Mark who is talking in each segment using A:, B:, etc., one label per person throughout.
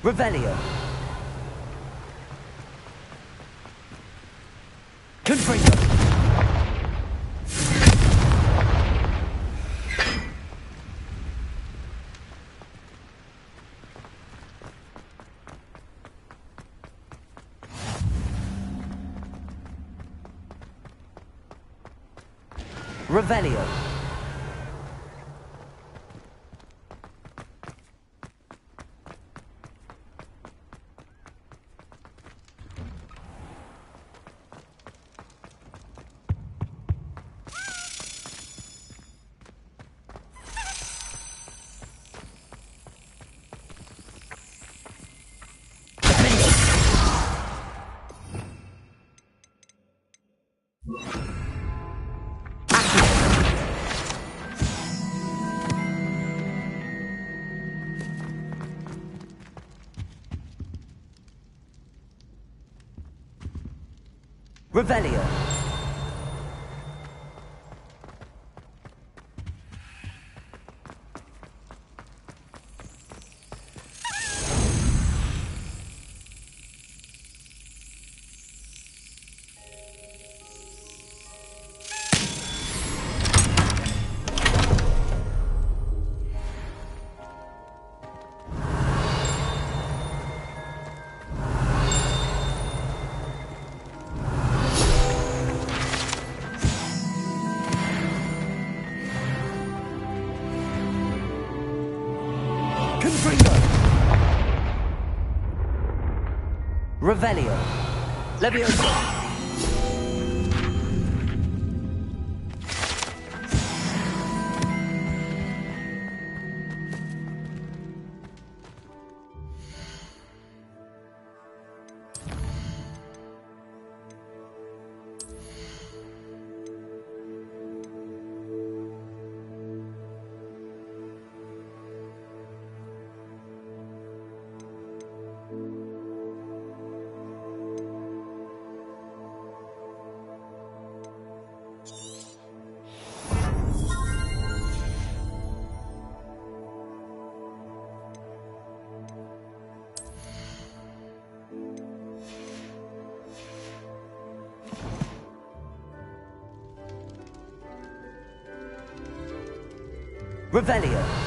A: Revelio. Confringo. Revelio. Revelio. Revelio. Leviosa. Revelio.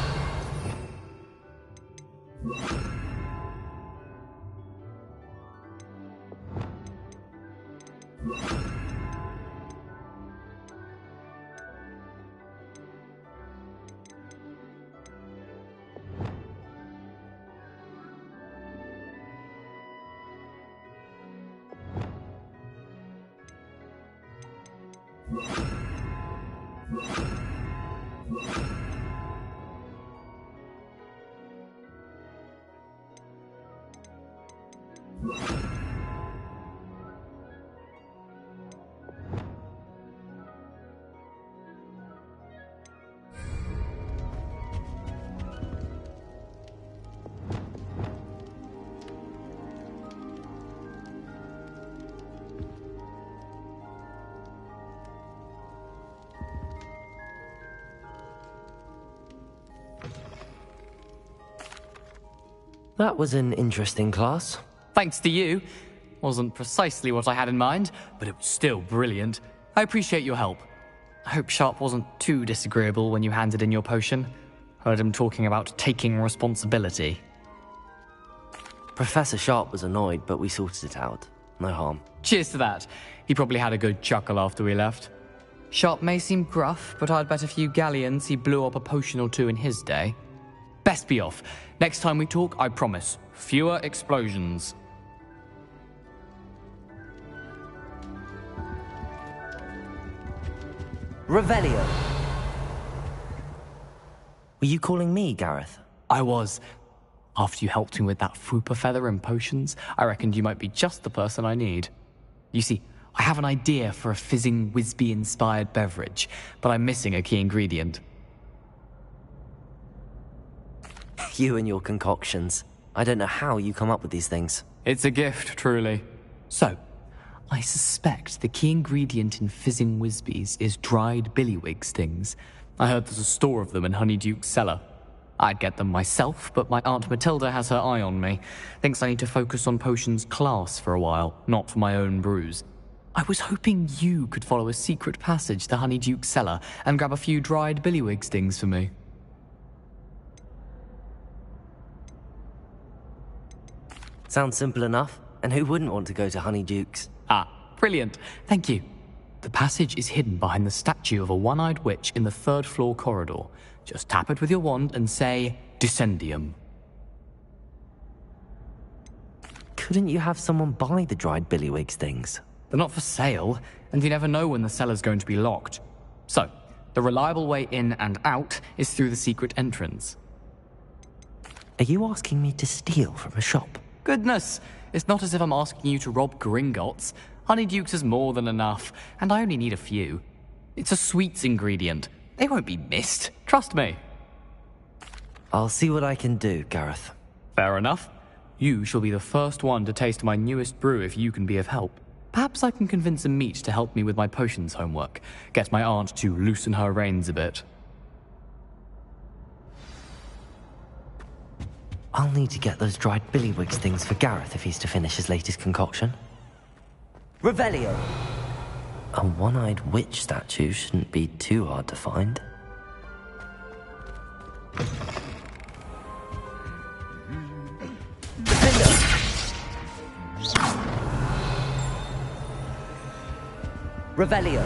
A: That was an interesting class.
B: Thanks to you. Wasn't precisely what I had in mind, but it was still brilliant. I appreciate your help. I hope Sharp wasn't too disagreeable when you handed in your potion. Heard him talking about taking responsibility.
A: Professor Sharp was annoyed, but we sorted it out. No harm.
B: Cheers to that. He probably had a good chuckle after we left. Sharp may seem gruff, but I'd bet a few galleons he blew up a potion or two in his day. Best be off. Next time we talk, I promise, fewer explosions.
A: Revelio. Were you calling me, Gareth?
B: I was. After you helped me with that Fupa feather and potions, I reckoned you might be just the person I need. You see, I have an idea for a fizzing Whizbee-inspired beverage, but I'm missing a key ingredient.
A: You and your concoctions. I don't know how you come up with these things.
B: It's a gift, truly. So, I suspect the key ingredient in fizzing Whizbees is dried billywig stings. I heard there's a store of them in Honeyduke's cellar. I'd get them myself, but my Aunt Matilda has her eye on me. Thinks I need to focus on potions class for a while, not for my own brews. I was hoping you could follow a secret passage to Honeyduke's cellar and grab a few dried billywig stings for me.
A: Sounds simple enough, and who wouldn't want to go to Honeyduke's?
B: Ah, brilliant. Thank you. The passage is hidden behind the statue of a one-eyed witch in the third-floor corridor. Just tap it with your wand and say, Descendium.
A: Couldn't you have someone buy the dried billywig stings?
B: They're not for sale, and you never know when the cellar's going to be locked. So, the reliable way in and out is through the secret entrance.
A: Are you asking me to steal from a shop?
B: Goodness, it's not as if I'm asking you to rob Gringotts. Honeyduke's is more than enough, and I only need a few. It's a sweets ingredient. They won't be missed. Trust me.
A: I'll see what I can do, Gareth.
B: Fair enough. You shall be the first one to taste my newest brew if you can be of help. Perhaps I can convince a meat to help me with my potions homework. Get my aunt to loosen her reins a bit.
A: I'll need to get those dried billywig stings for Gareth if he's to finish his latest concoction. Revelio! A one-eyed witch statue shouldn't be too hard to find. Revelio!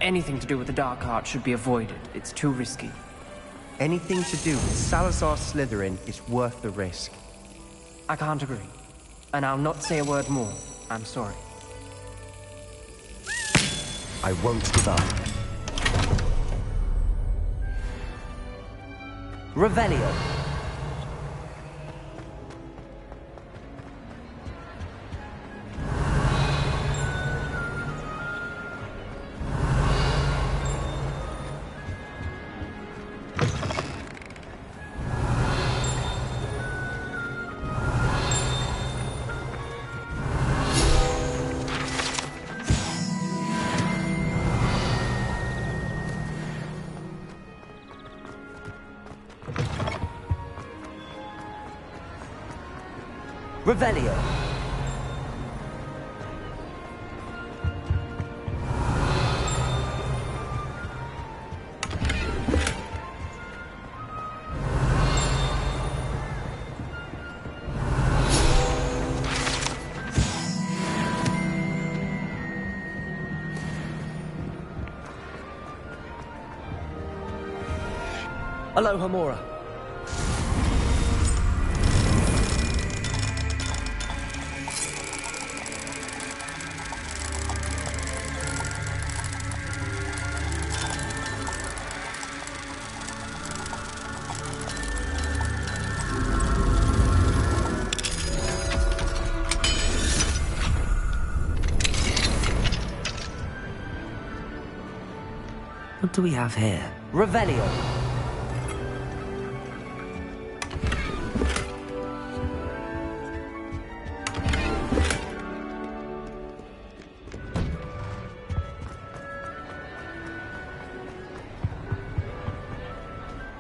C: Anything to do with the dark art should be avoided. It's too risky.
D: Anything to do with Salazar Slytherin is worth the risk.
C: I can't agree. And I'll not say a word more. I'm sorry.
D: I won't give up.
A: Revelio! Revelio! Aloha Mora. What do we have here? Revelio!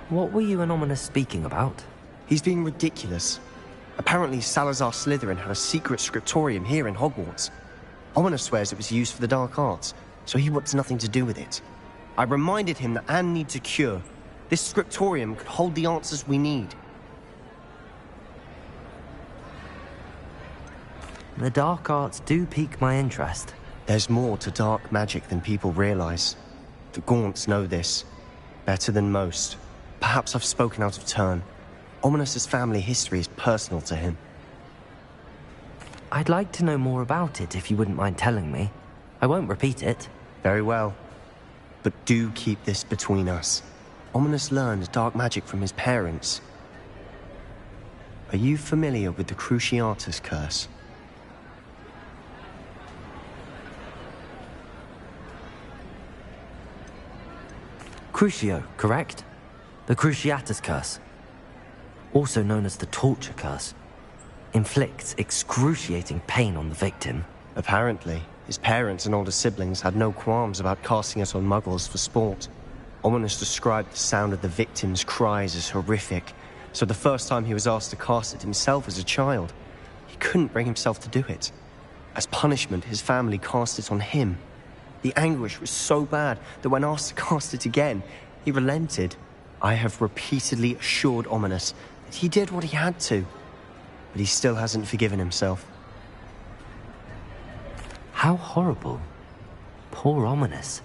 A: What were you and Ominous speaking about?
D: He's being ridiculous. Apparently Salazar Slytherin had a secret scriptorium here in Hogwarts. Ominous swears it was used for the dark arts, so he wants nothing to do with it. I reminded him that Anne needs a cure. This scriptorium could hold the answers we need.
A: The dark arts do pique my interest.
D: There's more to dark magic than people realize. The Gaunts know this. Better than most. Perhaps I've spoken out of turn. Ominous's family history is personal to him.
A: I'd like to know more about it if you wouldn't mind telling me. I won't repeat it.
D: Very well. But do keep this between us. Ominous learned dark magic from his parents. Are you familiar with the Cruciatus curse?
A: Crucio, correct? The Cruciatus curse. Also known as the torture curse. Inflicts excruciating pain on the victim.
D: Apparently, his parents and older siblings had no qualms about casting it on muggles for sport. Ominous described the sound of the victim's cries as horrific, so the first time he was asked to cast it himself as a child, he couldn't bring himself to do it. As punishment, his family cast it on him. The anguish was so bad that when asked to cast it again, he relented. I have repeatedly assured Ominous that he did what he had to, but he still hasn't forgiven himself.
A: How horrible. Poor Ominous.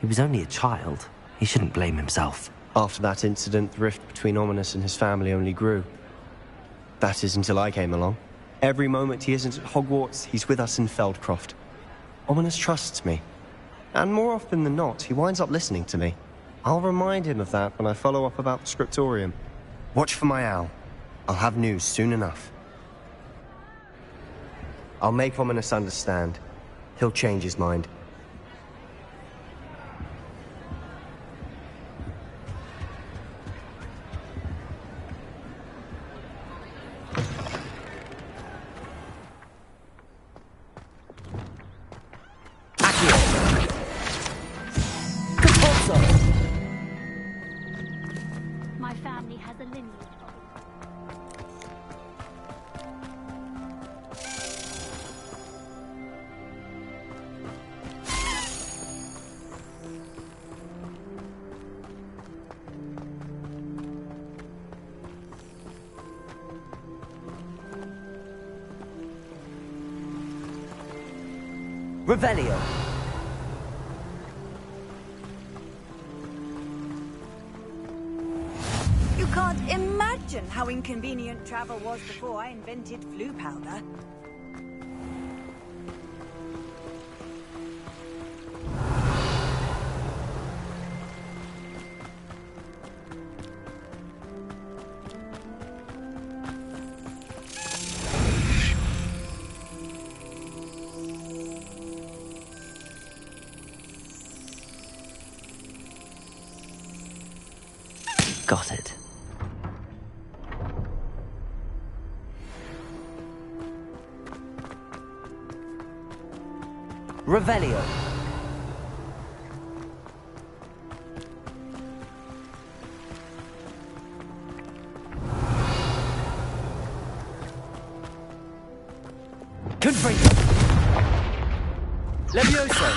A: He was only a child. He shouldn't blame himself.
D: After that incident, the rift between Ominous and his family only grew. That is until I came along. Every moment he isn't at Hogwarts, he's with us in Feldcroft. Ominous trusts me. And more often than not, he winds up listening to me. I'll remind him of that when I follow up about the scriptorium. Watch for my owl. I'll have news soon enough. I'll make Ominous understand. He'll change his mind.
E: My family has a lineage of...
A: Revelio.
F: You can't imagine how inconvenient travel was before I invented flu powder.
A: Got it. Revelio. Confringo. Levioso.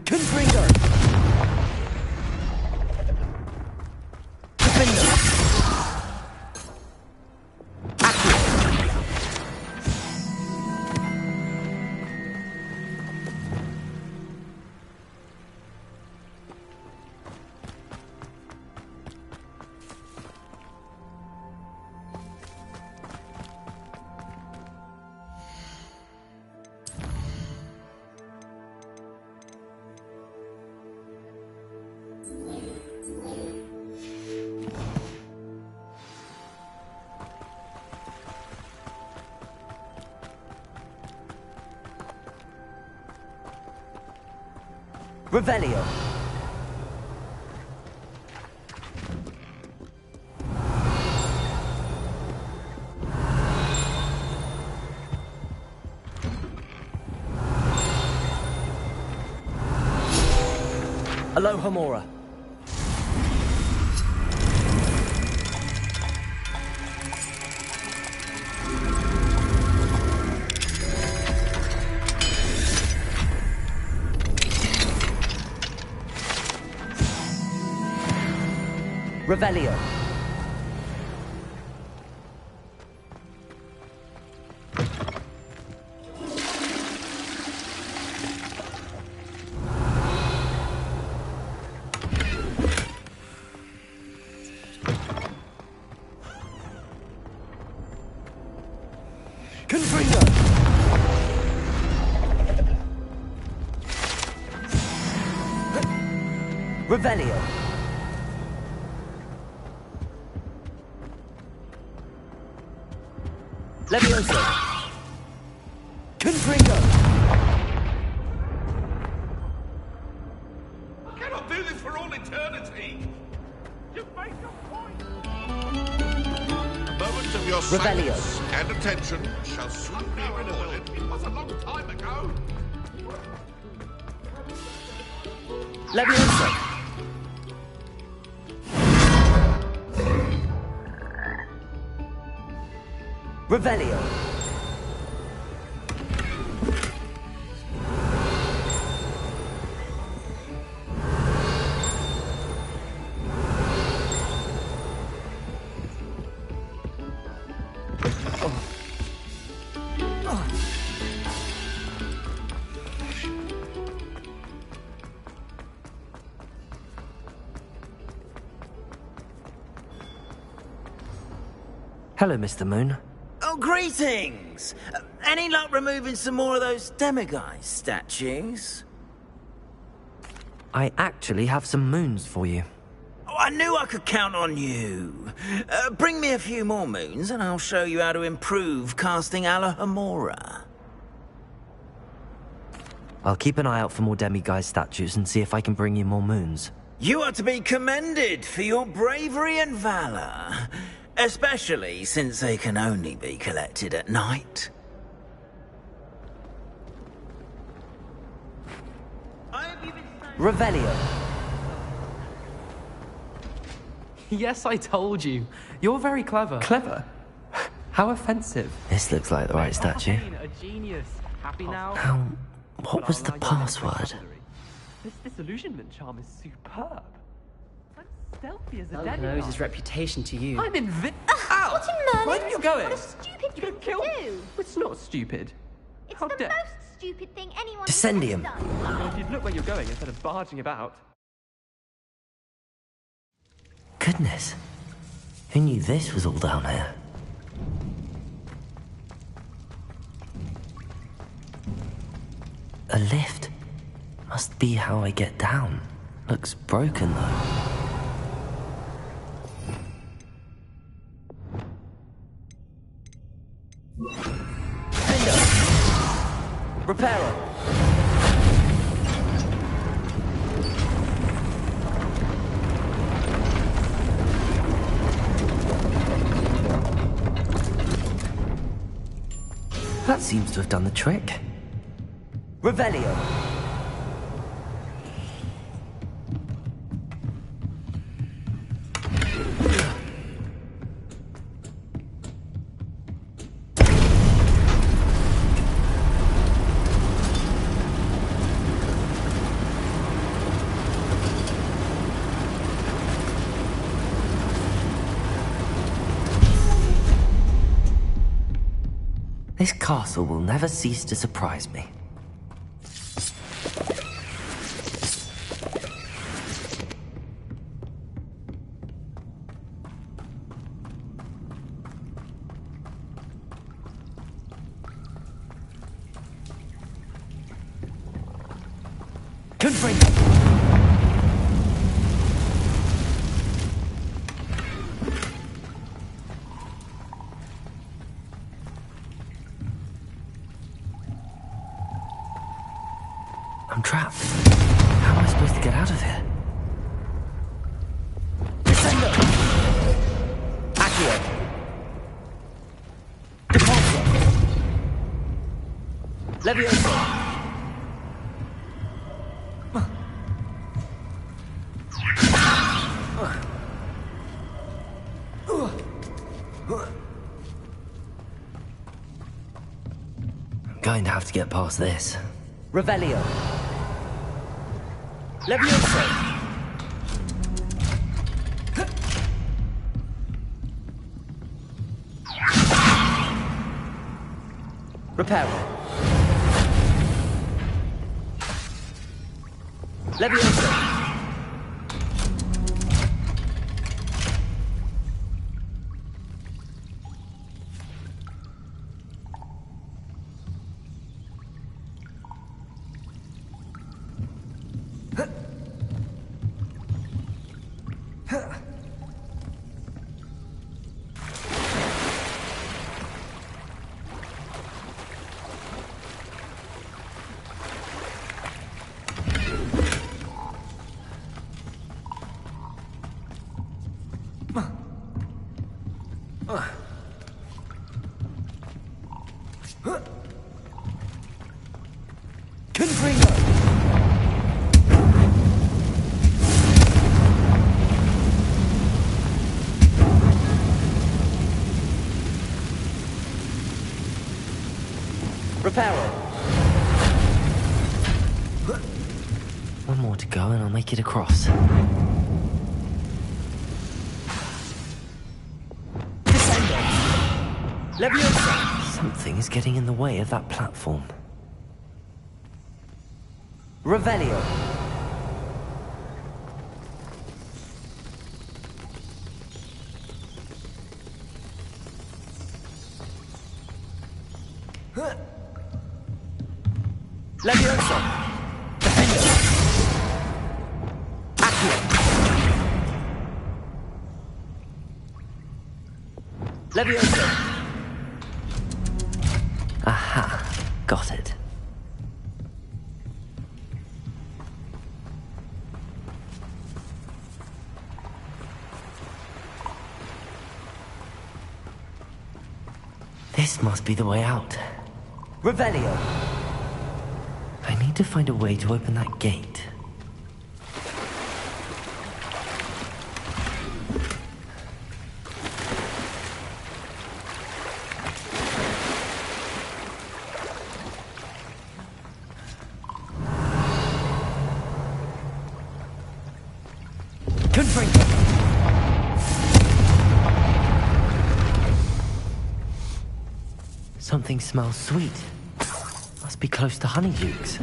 A: Confringo. Revelio. Alohomora. Revelio. Confringo. Revelio. Levioso. Confringo.
G: I cannot do this for all eternity. You make a point. A moment of your
A: Revelio.
G: silence and attention shall soon be rewarded. It was a long time ago.
A: Levioso. Revelio. Hello, Mr. Moon.
H: Oh, greetings! Any luck removing some more of those demiguise statues?
A: I actually have some moons for you.
H: Oh, I knew I could count on you. Bring me a few more moons and I'll show you how to improve casting Alohomora.
A: I'll keep an eye out for more demiguise statues and see if I can bring you more moons.
H: You are to be commended for your bravery and valour. Especially since they can only be collected at night.
A: Revelio.
C: Yes, I told you. You're very clever. Clever? How offensive.
A: This looks like the right statue.
C: A genius. Happy now?
A: Now, what was the password?
C: This disillusionment charm is superb. I'm stealthy as a
I: Duncan owes his reputation to you.
C: I'm invi-
J: Ow! What in Merlin?
C: Where are you going?
J: What a stupid
C: You
J: thing
C: could kill
J: to
C: me.
J: do!
C: It's not stupid.
J: It's
C: How
J: the
C: dare-
J: most stupid thing anyone
A: Descendium.
J: has ever done.
C: Well, if you'd look where you're going instead of barging about.
A: Goodness. Who knew this was all down here? A lift. Must be how I get down. Looks broken though. Reparo. That seems to have done the trick. Revelio. This castle will never cease to surprise me. Confringo. I'm trapped. How am I supposed to get out of here? Descendo! Accio! Depulso! Levioso! I'm going to have to get past this. Revelio! Levioso! Reparo! Levioso! One more to go and I'll make it across. Something is getting in the way of that platform.
D: Revelio. Levioso. Defender. Accio. Levioso.
A: Aha, got it. This must be the way out.
D: Revelio.
A: I need to find a way to open that gate. Something smells sweet. Must be close to Honeydukes.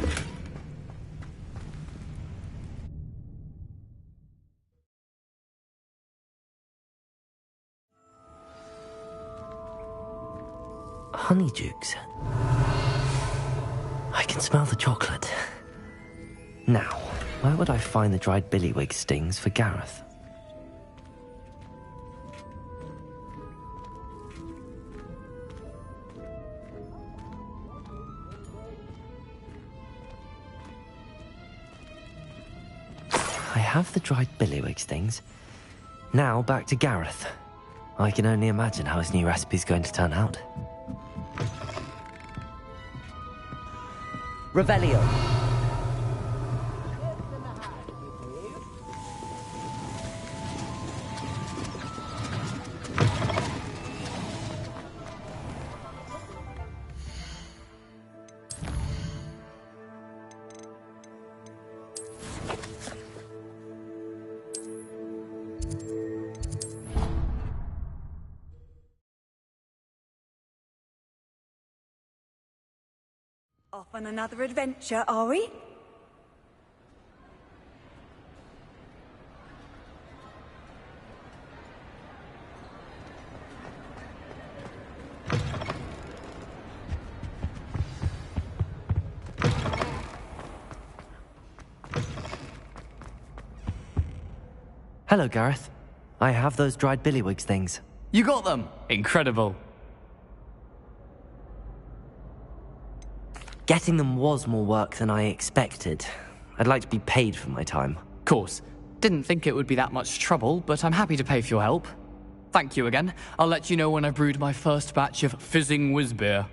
A: Honeydukes. I can smell the chocolate. Now, where would I find the dried billywig stings for Gareth? I have the dried billywig stings. Now back to Gareth. I can only imagine how his new recipe's going to turn out.
D: Revelio.
F: Off on another adventure, are we?
A: Hello, Gareth. I have those dried billywig things.
B: You got them! Incredible.
A: Getting them was more work than I expected. I'd like to be paid for my time.
B: Course. Didn't think it would be that much trouble, but I'm happy to pay for your help. Thank you again. I'll let you know when I've brewed my first batch of fizzing whiz-beer.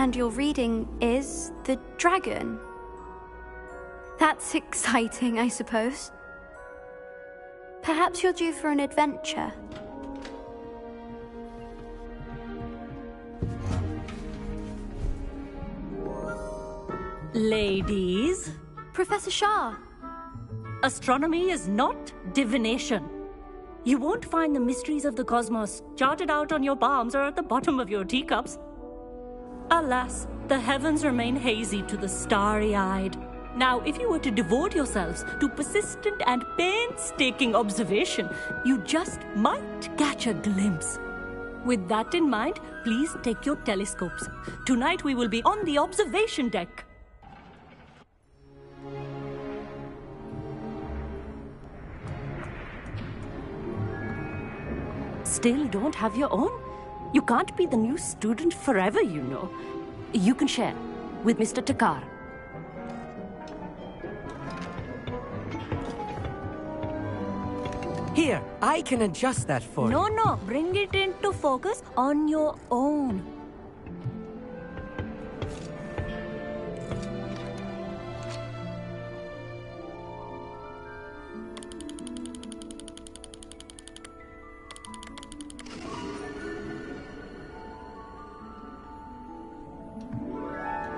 E: And your reading is the dragon. That's exciting, I suppose. Perhaps you're due for an adventure.
K: Ladies.
E: Professor Shah.
K: Astronomy is not divination. You won't find the mysteries of the cosmos charted out on your palms or at the bottom of your teacups. Alas, the heavens remain hazy to the starry-eyed. Now, if you were to devote yourselves to persistent and painstaking observation, you just might catch a glimpse. With that in mind, please take your telescopes. Tonight we will be on the observation deck. Still don't have your own? You can't be the new student forever, you know. You can share with Mr. Takar.
L: Here, I can adjust that for you.
K: No, bring it into focus on your own.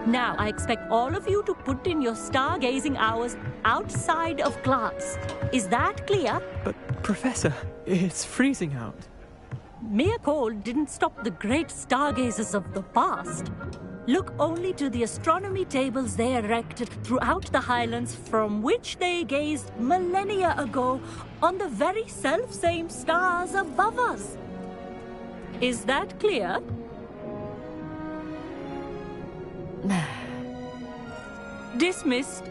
K: Now, I expect all of you to put in your stargazing hours outside of class. Is that clear?
C: But, Professor, it's freezing out.
K: Mere cold didn't stop the great stargazers of the past. Look only to the astronomy tables they erected throughout the highlands from which they gazed millennia ago on the very self-same stars above us. Is that clear? Dismissed.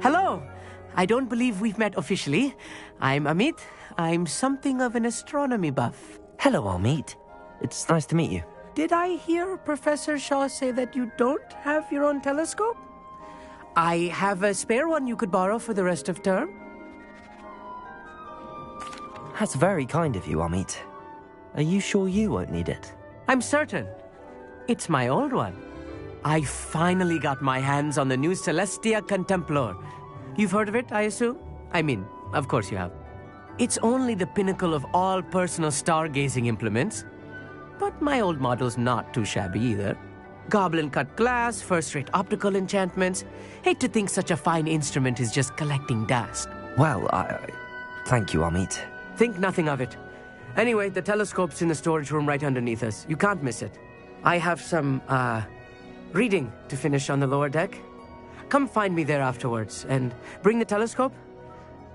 L: Hello. I don't believe we've met officially. I'm Amit. I'm something of an astronomy buff.
A: Hello, Amit. It's nice to meet you.
L: Did I hear Professor Shaw say that you don't have your own telescope? I have a spare one you could borrow for the rest of term.
A: That's very kind of you, Amit. Are you sure you won't need it?
L: I'm certain. It's my old one. I finally got my hands on the new Celestia Contemplar. You've heard of it, I assume? I mean, of course you have. It's only the pinnacle of all personal stargazing implements. But my old model's not too shabby either. Goblin-cut glass, first-rate optical enchantments. Hate to think such a fine instrument is just collecting dust.
A: Well, thank you, Amit.
L: Think nothing of it. Anyway, the telescope's in the storage room right underneath us. You can't miss it. I have some, reading to finish on the lower deck. Come find me there afterwards, and bring the telescope.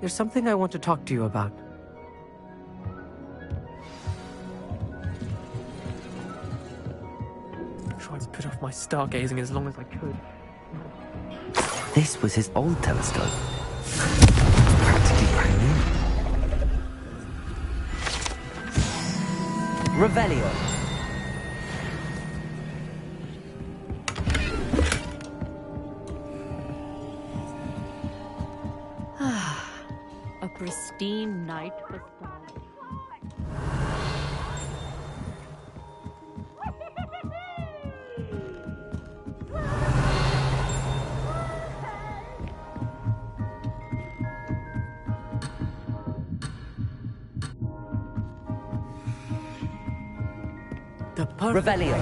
L: There's something I want to talk to you about.
C: I tried to put off my stargazing as long as I could.
A: This was his old telescope. Practically brand new. Revelio.
K: A pristine night for stars.
L: The perfect
A: Revelio.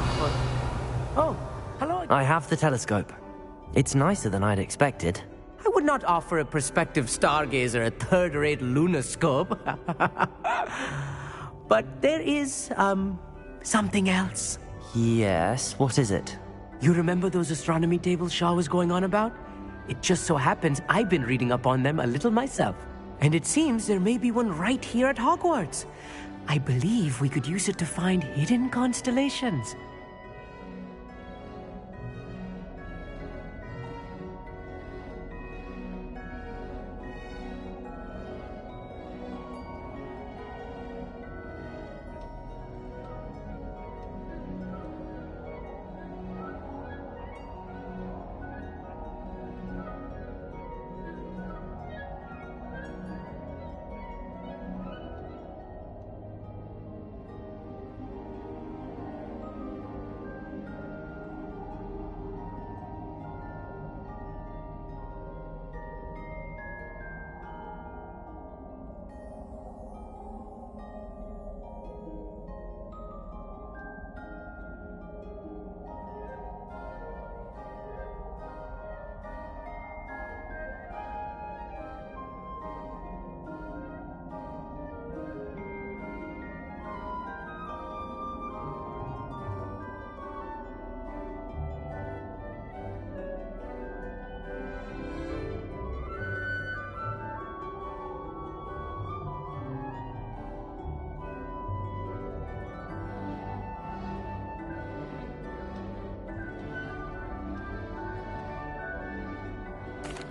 L: Oh, hello.
A: I have the telescope. It's nicer than I'd expected.
L: I would not offer a prospective stargazer a third-rate lunoscope. But there is, something else.
A: Yes, what is it?
L: You remember those astronomy tables Shaw was going on about? It just so happens I've been reading up on them a little myself. And it seems there may be one right here at Hogwarts. I believe we could use it to find hidden constellations.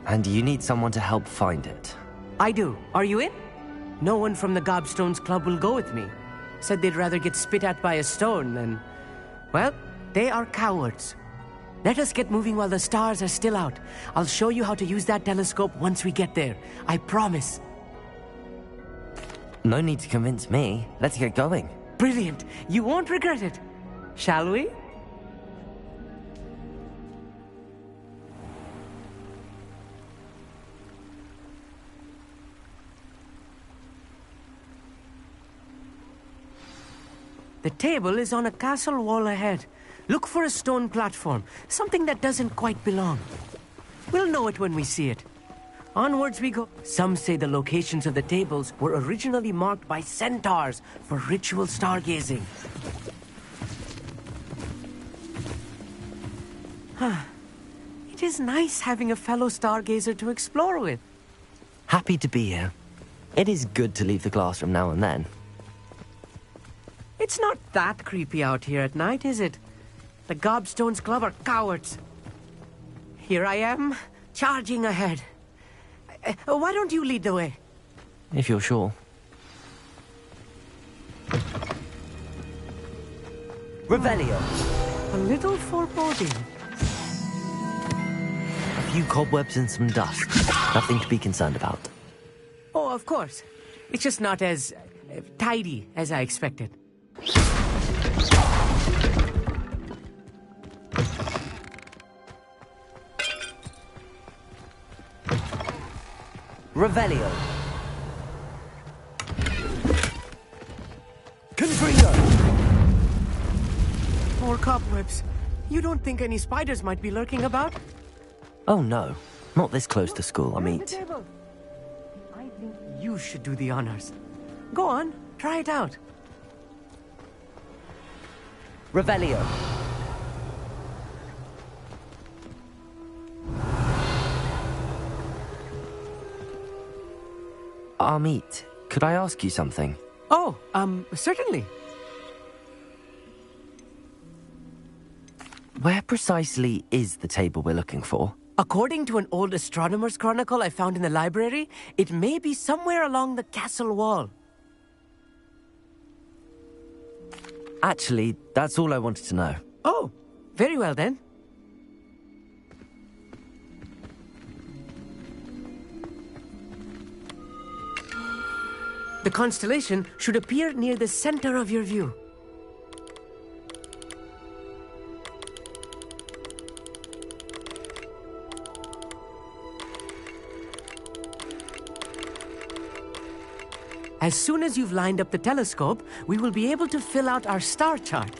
A: And you need someone to help find it.
L: I do. Are you in? No one from the Gobstones Club will go with me. Said they'd rather get spit at by a stone than... Well, they are cowards. Let us get moving while the stars are still out. I'll show you how to use that telescope once we get there. I promise.
A: No need to convince me. Let's get going.
L: Brilliant. You won't regret it. Shall we? The table is on a castle wall ahead. Look for a stone platform, something that doesn't quite belong. We'll know it when we see it. Onwards we go. Some say the locations of the tables were originally marked by centaurs for ritual stargazing. It is nice having a fellow stargazer to explore with.
A: Happy to be here. It is good to leave the classroom now and then.
L: It's not that creepy out here at night, is it? The Gobstones Club are cowards. Here I am, charging ahead. Why don't you lead the way?
A: If you're sure. Revelio.
L: A little foreboding.
A: A few cobwebs and some dust. Nothing to be concerned about.
L: Oh, of course. It's just not as tidy as I expected.
A: Revelio. Confringo.
L: More cobwebs. You don't think any spiders might be lurking about?
A: Oh no, not this close to school, I mean.
L: I think you should do the honors. Go on, try it out.
A: Revelio. Amit, could I ask you something?
L: Oh, certainly.
A: Where precisely is the table we're looking for?
L: According to an old astronomer's chronicle I found in the library, it may be somewhere along the castle wall.
A: Actually, that's all I wanted to know.
L: Oh, very well then. The constellation should appear near the center of your view. As soon as you've lined up the telescope, we will be able to fill out our star chart.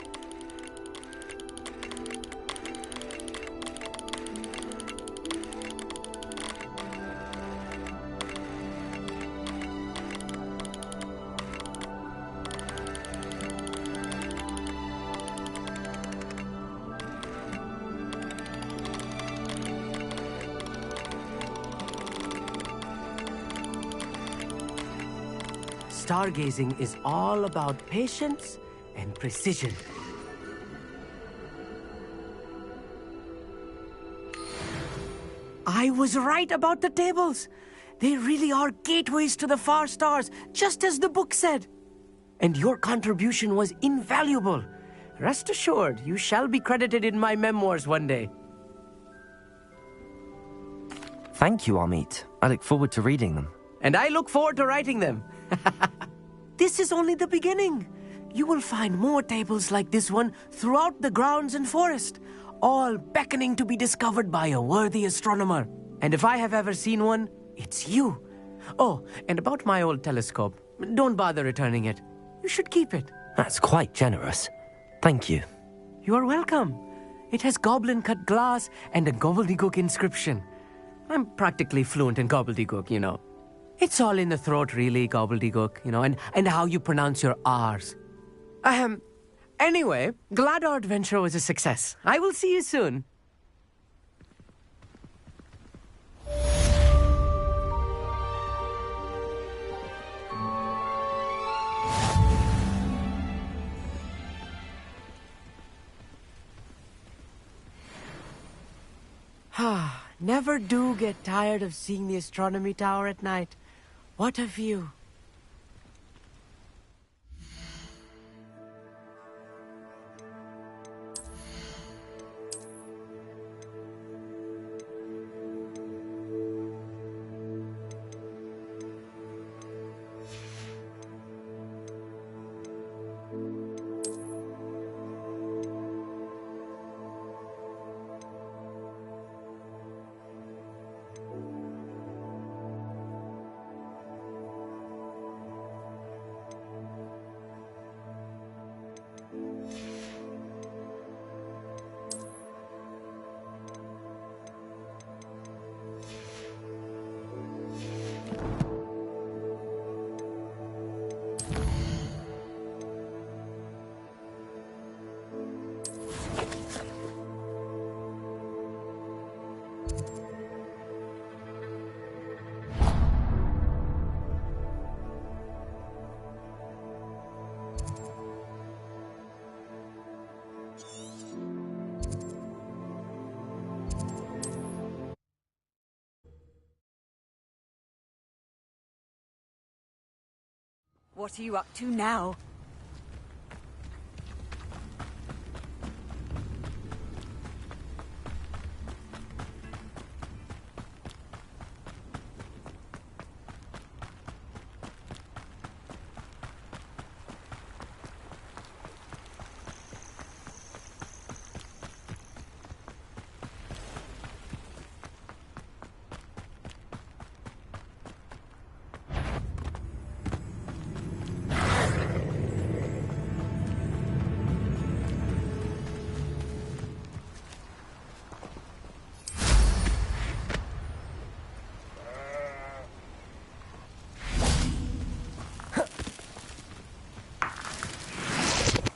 L: Stargazing is all about patience and precision. I was right about the tables. They really are gateways to the far stars, just as the book said. And your contribution was invaluable. Rest assured, you shall be credited in my memoirs one day.
A: Thank you, Amit. I look forward to reading them.
L: And I look forward to writing them. This is only the beginning. You will find more tables like this one throughout the grounds and forest, all beckoning to be discovered by a worthy astronomer. And if I have ever seen one, it's you. Oh, and about my old telescope, don't bother returning it. You should keep it.
A: That's quite generous. Thank you.
L: You are welcome. It has goblin-cut glass and a gobbledygook inscription. I'm practically fluent in gobbledygook, you know. It's all in the throat, really, gobbledygook, you know, and how you pronounce your R's. Anyway, glad our adventure was a success. I will see you soon. Never do get tired of seeing the astronomy tower at night. What a view.
F: What are you up to now?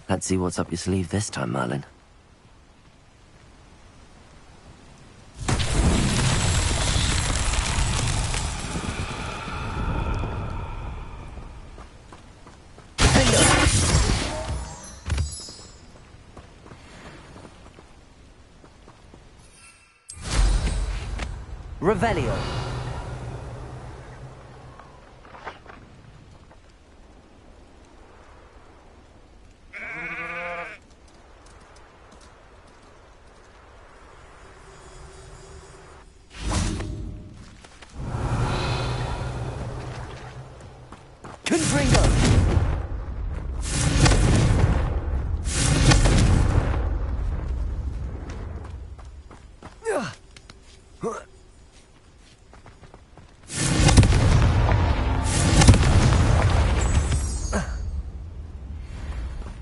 A: Let's see what's up your sleeve this time, Merlin. Revelio.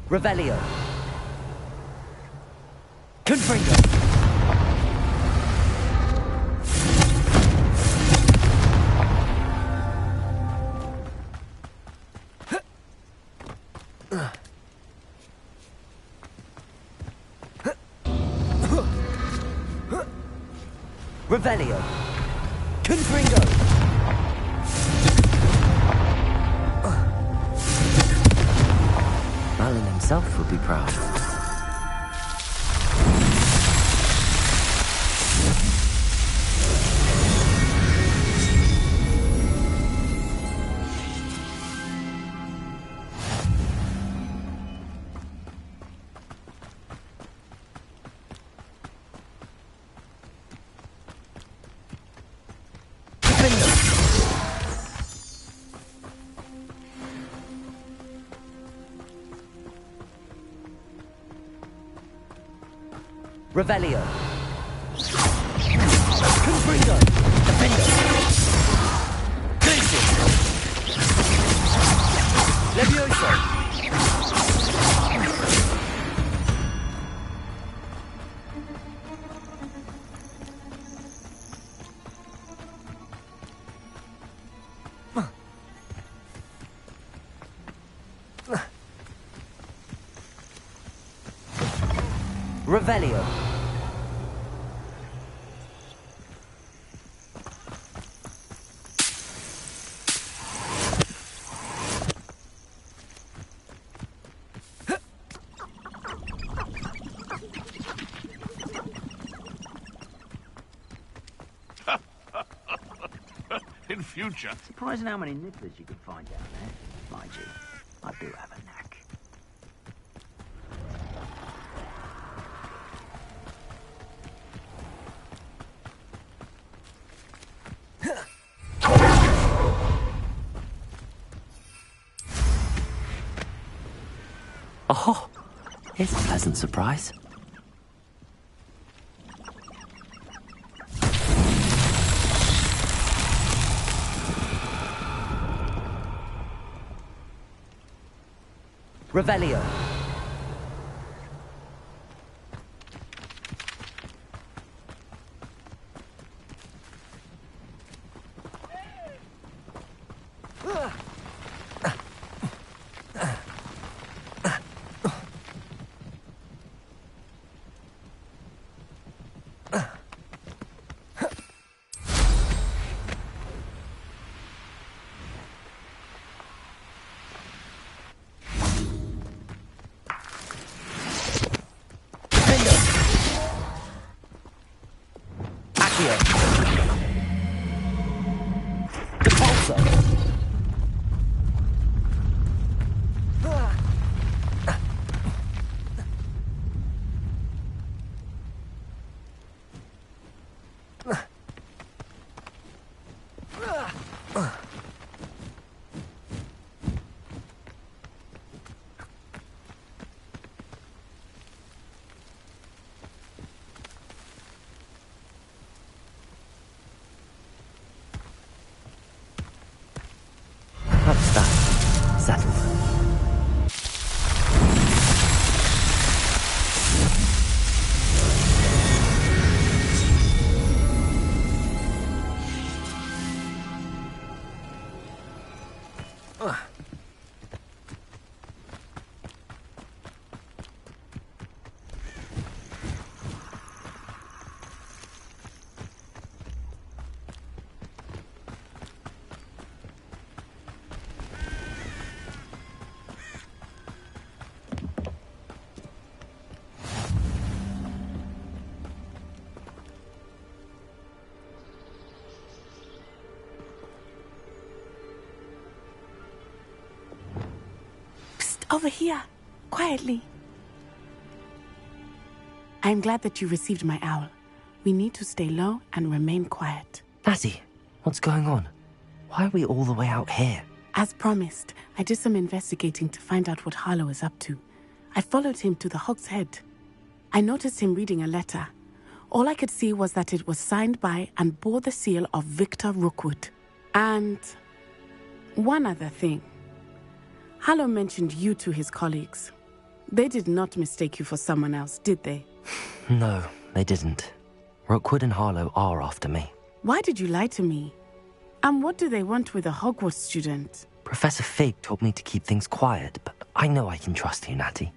A: Revelio. Confringo. Revelio. Confringo. Merlin himself would be proud. Revelio. Confringo. Defendo. Cleansing. Levioso. Revelio.
G: future.
H: Surprising how many nibblers you can find down there. Mind you, I do have a knack.
A: Oh, here's a pleasant surprise. Revelio. That's that. Settled.
M: Over here, quietly. I'm glad that you received my owl. We need to stay low and remain quiet.
A: Natty, what's going on? Why are we all the way out here?
M: As promised, I did some investigating to find out what Harlow is up to. I followed him to the Hog's Head. I noticed him reading a letter. All I could see was that it was signed by and bore the seal of Victor Rookwood. And one other thing. Harlow mentioned you to his colleagues. They did not mistake you for someone else, did they?
A: No, they didn't. Rookwood and Harlow are after me.
M: Why did you lie to me? And what do they want with a Hogwarts student?
A: Professor Fig told me to keep things quiet, but I know I can trust you, Natty.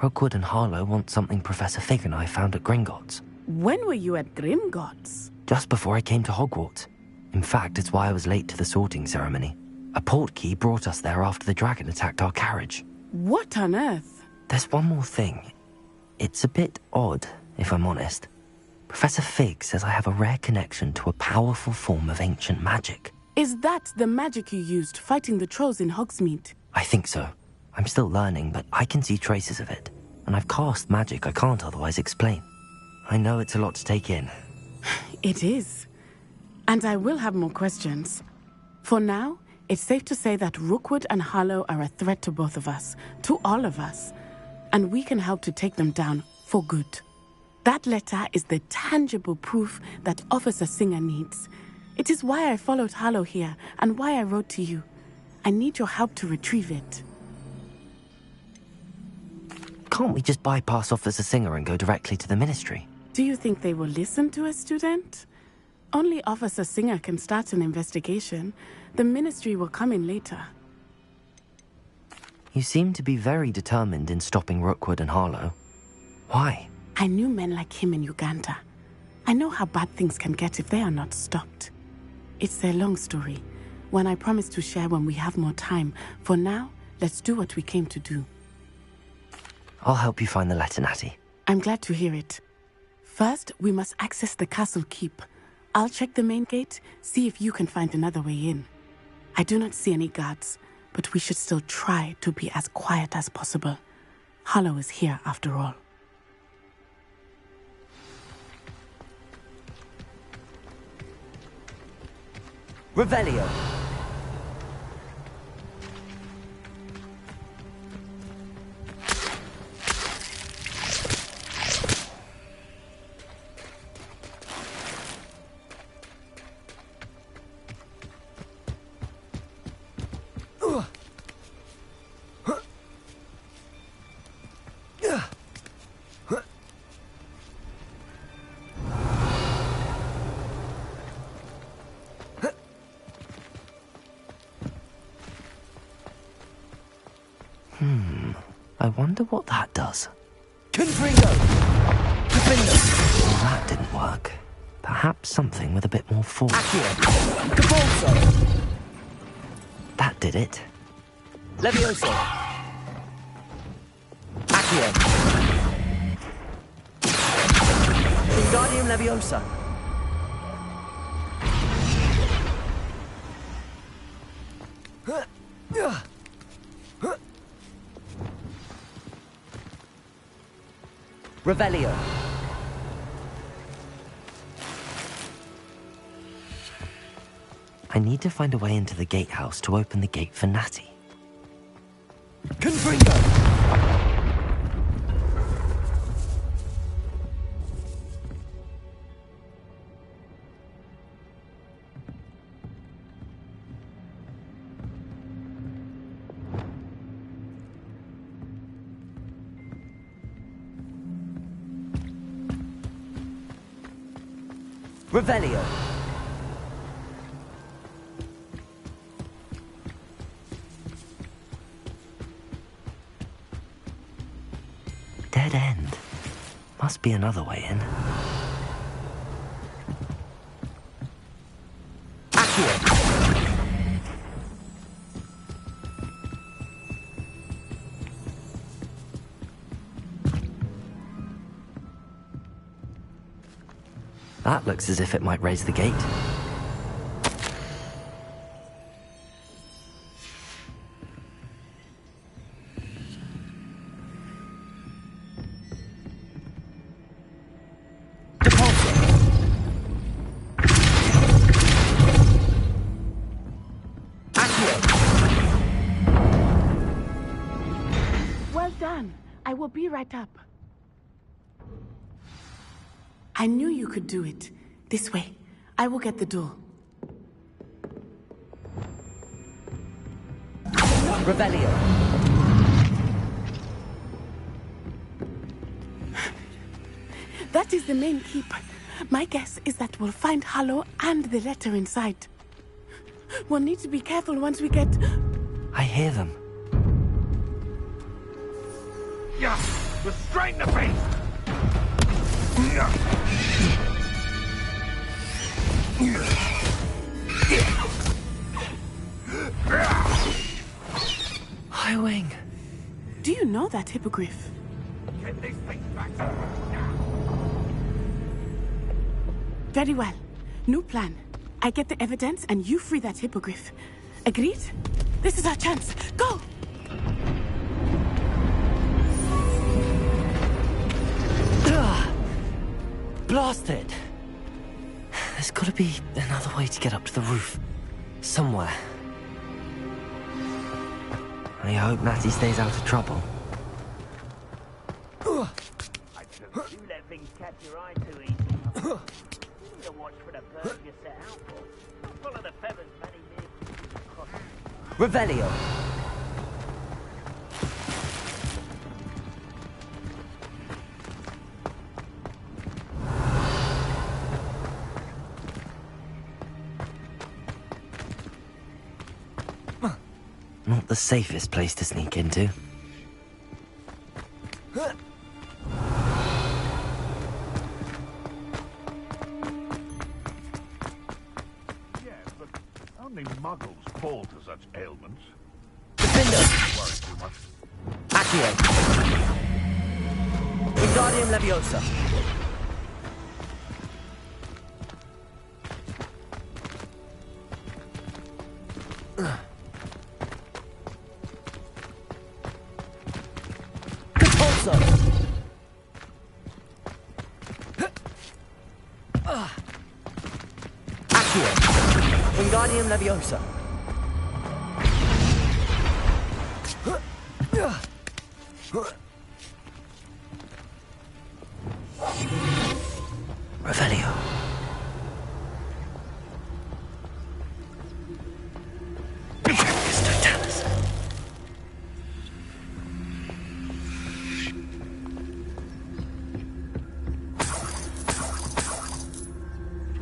A: Rookwood and Harlow want something Professor Fig and I found at Gringotts.
M: When were you at Gringotts?
A: Just before I came to Hogwarts. In fact, it's why I was late to the sorting ceremony. A portkey brought us there after the dragon attacked our carriage.
M: What on earth?
A: There's one more thing. It's a bit odd, if I'm honest. Professor Fig says I have a rare connection to a powerful form of ancient magic.
M: Is that the magic you used fighting the trolls in Hogsmeade?
A: I think so. I'm still learning, but I can see traces of it. And I've cast magic I can't otherwise explain. I know it's a lot to take in.
M: It is. And I will have more questions. For now, it's safe to say that Rookwood and Harlow are a threat to both of us, to all of us. And we can help to take them down for good. That letter is the tangible proof that Officer Singer needs. It is why I followed Harlow here and why I wrote to you. I need your help to retrieve it.
A: Can't we just bypass Officer Singer and go directly to the Ministry?
M: Do you think they will listen to a student? Only Officer Singer can start an investigation. The Ministry will come in later.
A: You seem to be very determined in stopping Rookwood and Harlow. Why?
M: I knew men like him in Uganda. I know how bad things can get if they are not stopped. It's a long story, one I promise to share when we have more time. For now, let's do what we came to do.
A: I'll help you find the letter, Natty.
M: I'm glad to hear it. First, we must access the castle keep. I'll check the main gate, see if you can find another way in. I do not see any guards, but we should still try to be as quiet as possible. Hollow is here after all.
A: Revelio. I wonder what that does. Confringo! Well, that didn't work. Perhaps something with a bit more force. That did it.
D: Levioso! Accio! Wingardium Leviosa!
A: Revelio. I need to find a way into the gatehouse to open the gate for Natty.
D: Confringo!
A: Revelio. Dead end. Must be another way in. That looks as if it might raise the gate.
M: Well done. I will be right up. I knew you could do it. This way. I will get the door.
A: Revelio.
M: That is the main keep. My guess is that we'll find Hollow and the letter inside. We'll need to be careful once we get...
A: I hear them.
G: Yeah, restrain the beast!
A: Highwing.
M: Do you know that hippogriff?
G: Get this thing back.
M: Very well. New plan. I get the evidence and you free that hippogriff. Agreed? This is our chance. Go!
A: Blasted! There's gotta be another way to get up to the roof. Somewhere. I hope Natty stays out of trouble.
H: I told you let things catch your eye too easy. You need to watch for the bird you set out for. Don't follow the feathers many near.
A: Revelio. Not the safest place to sneak into.
G: Only muggles fall to such ailments.
A: Defender!
G: Don't worry too much.
A: Accio! Wingardium Leviosa! Accio. Wingardium Leviosa. Revelio. Totalis.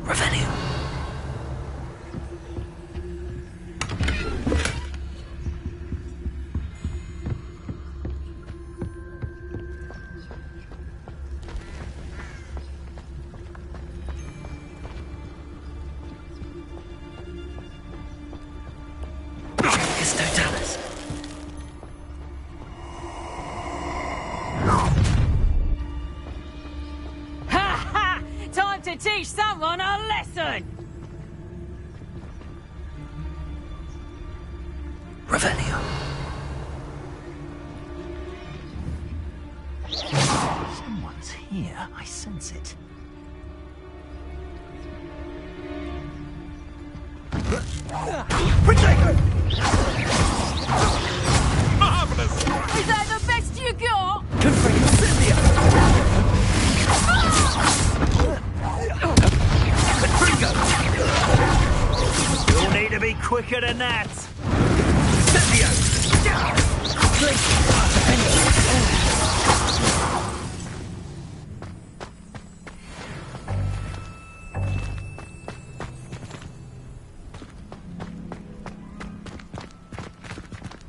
A: Revelio. Totalis.
N: Ha ha! Time to teach someone a lesson!
A: Revelio.
H: Someone's here. I sense it.
G: Marvelous!
N: Is that the best you got?
H: You'll need to be quicker than that.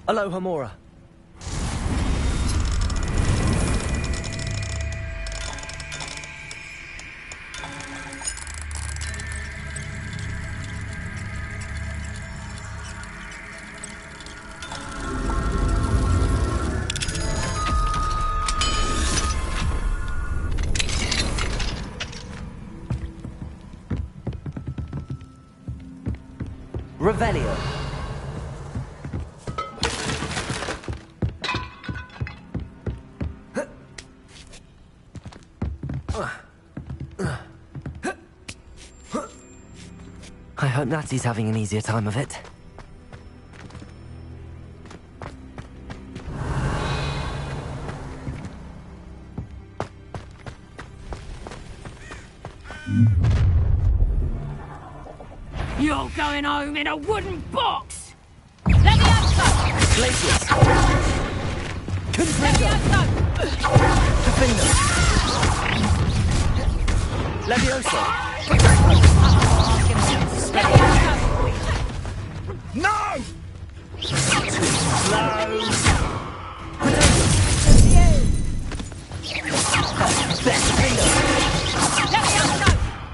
A: Aloha Mora. Revelio. I hope Natty's having an easier time of it.
N: You're going home in a wooden box! Leviosa!
A: Glacius!
N: Leviosa!
A: Defender! Leviosa!
H: No! Slow!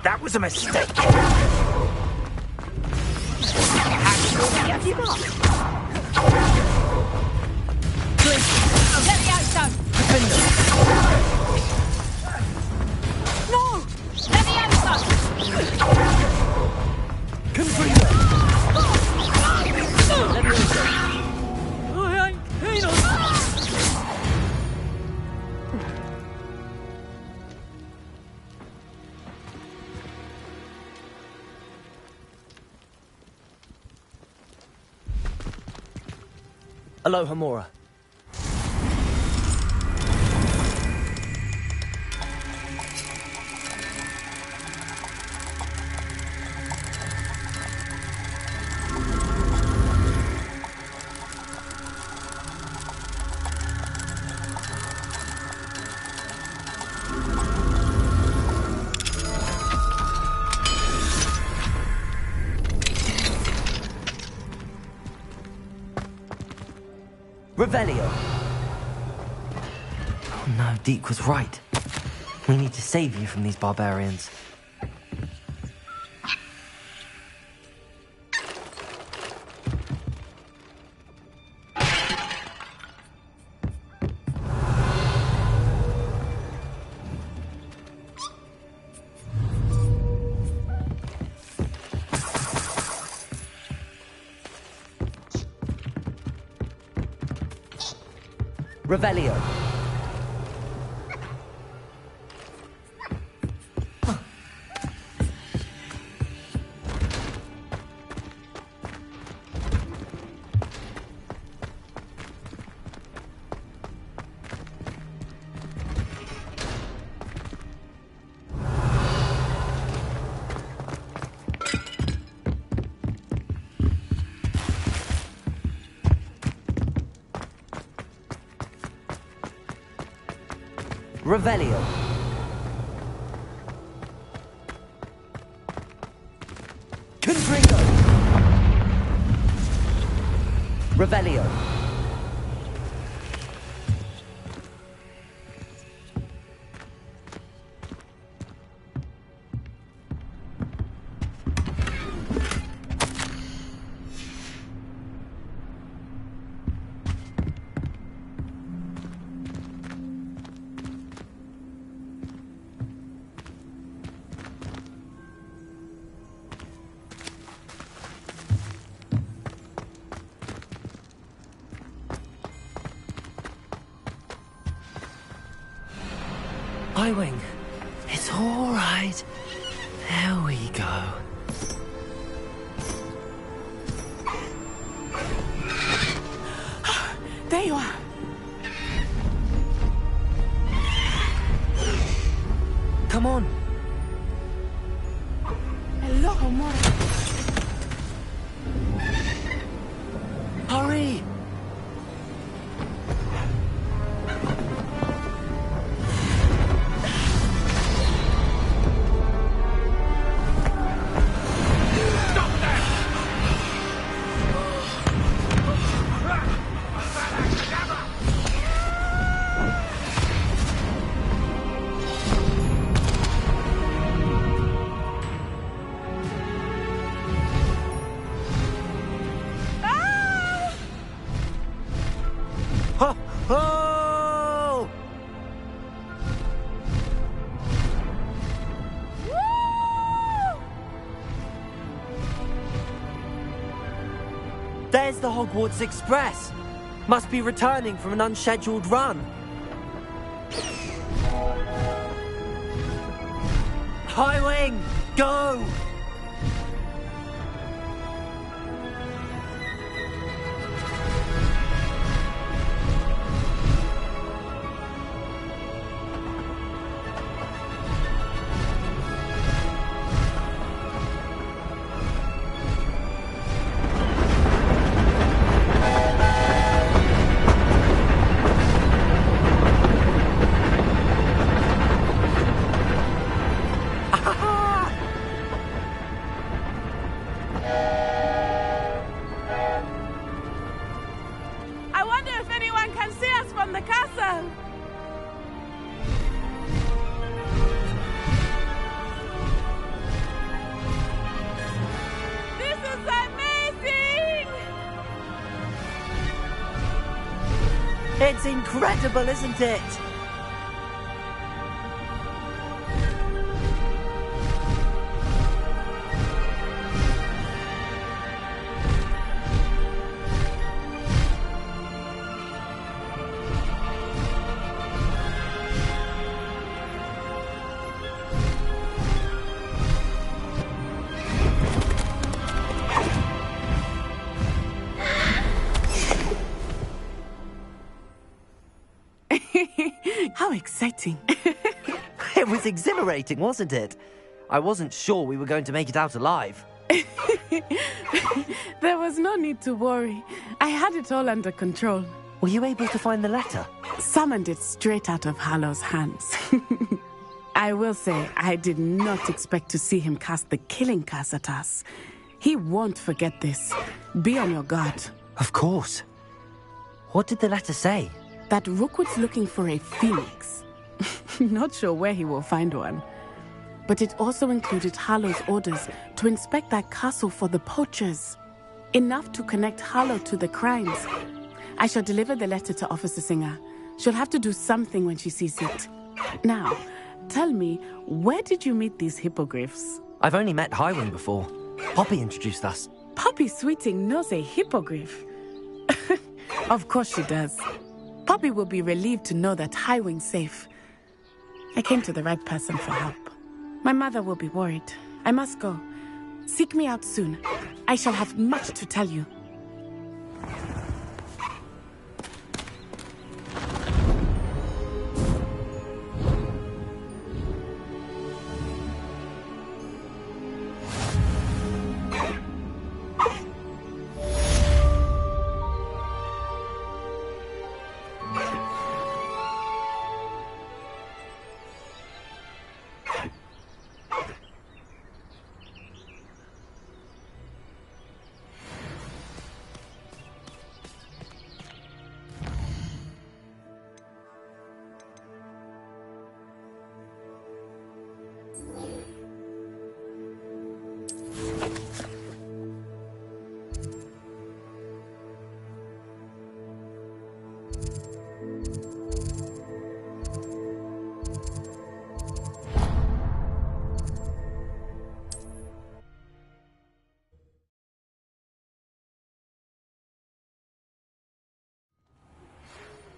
H: That was a mistake.
N: Leviosa! No! Leviosa!
A: Aloha Mora. Revelio. Oh no, Deke was right. We need to save you from these barbarians. Revelio. Revelio. Confringo. Revelio. Highwing, it's all right. There we go.
M: There you are.
A: Come on.
M: Hello, Homora.
A: Hurry! Oh! There's the Hogwarts Express. Must be returning from an unscheduled run. Highwing, go!
M: I wonder if anyone can see us from the castle. This is amazing!
A: It's incredible, isn't it?
M: How exciting.
A: It was exhilarating, wasn't it? I wasn't sure we were going to make it out alive.
M: There was no need to worry. I had it all under control.
A: Were you able to find the letter?
M: Summoned it straight out of Hallow's hands. I will say, I did not expect to see him cast the killing curse at us. He won't forget this. Be on your guard.
A: Of course. What did the letter say?
M: That Rookwood's looking for a phoenix. Not sure where he will find one. But it also included Hallow's orders to inspect that castle for the poachers. Enough to connect Hallow to the crimes. I shall deliver the letter to Officer Singer. She'll have to do something when she sees it. Now, tell me, where did you meet these hippogriffs?
A: I've only met Highwing before. Poppy introduced us.
M: Poppy Sweeting knows a hippogriff. Of course she does. Poppy will be relieved to know that Highwing's safe. I came to the right person for help. My mother will be worried. I must go. Seek me out soon. I shall have much to tell you.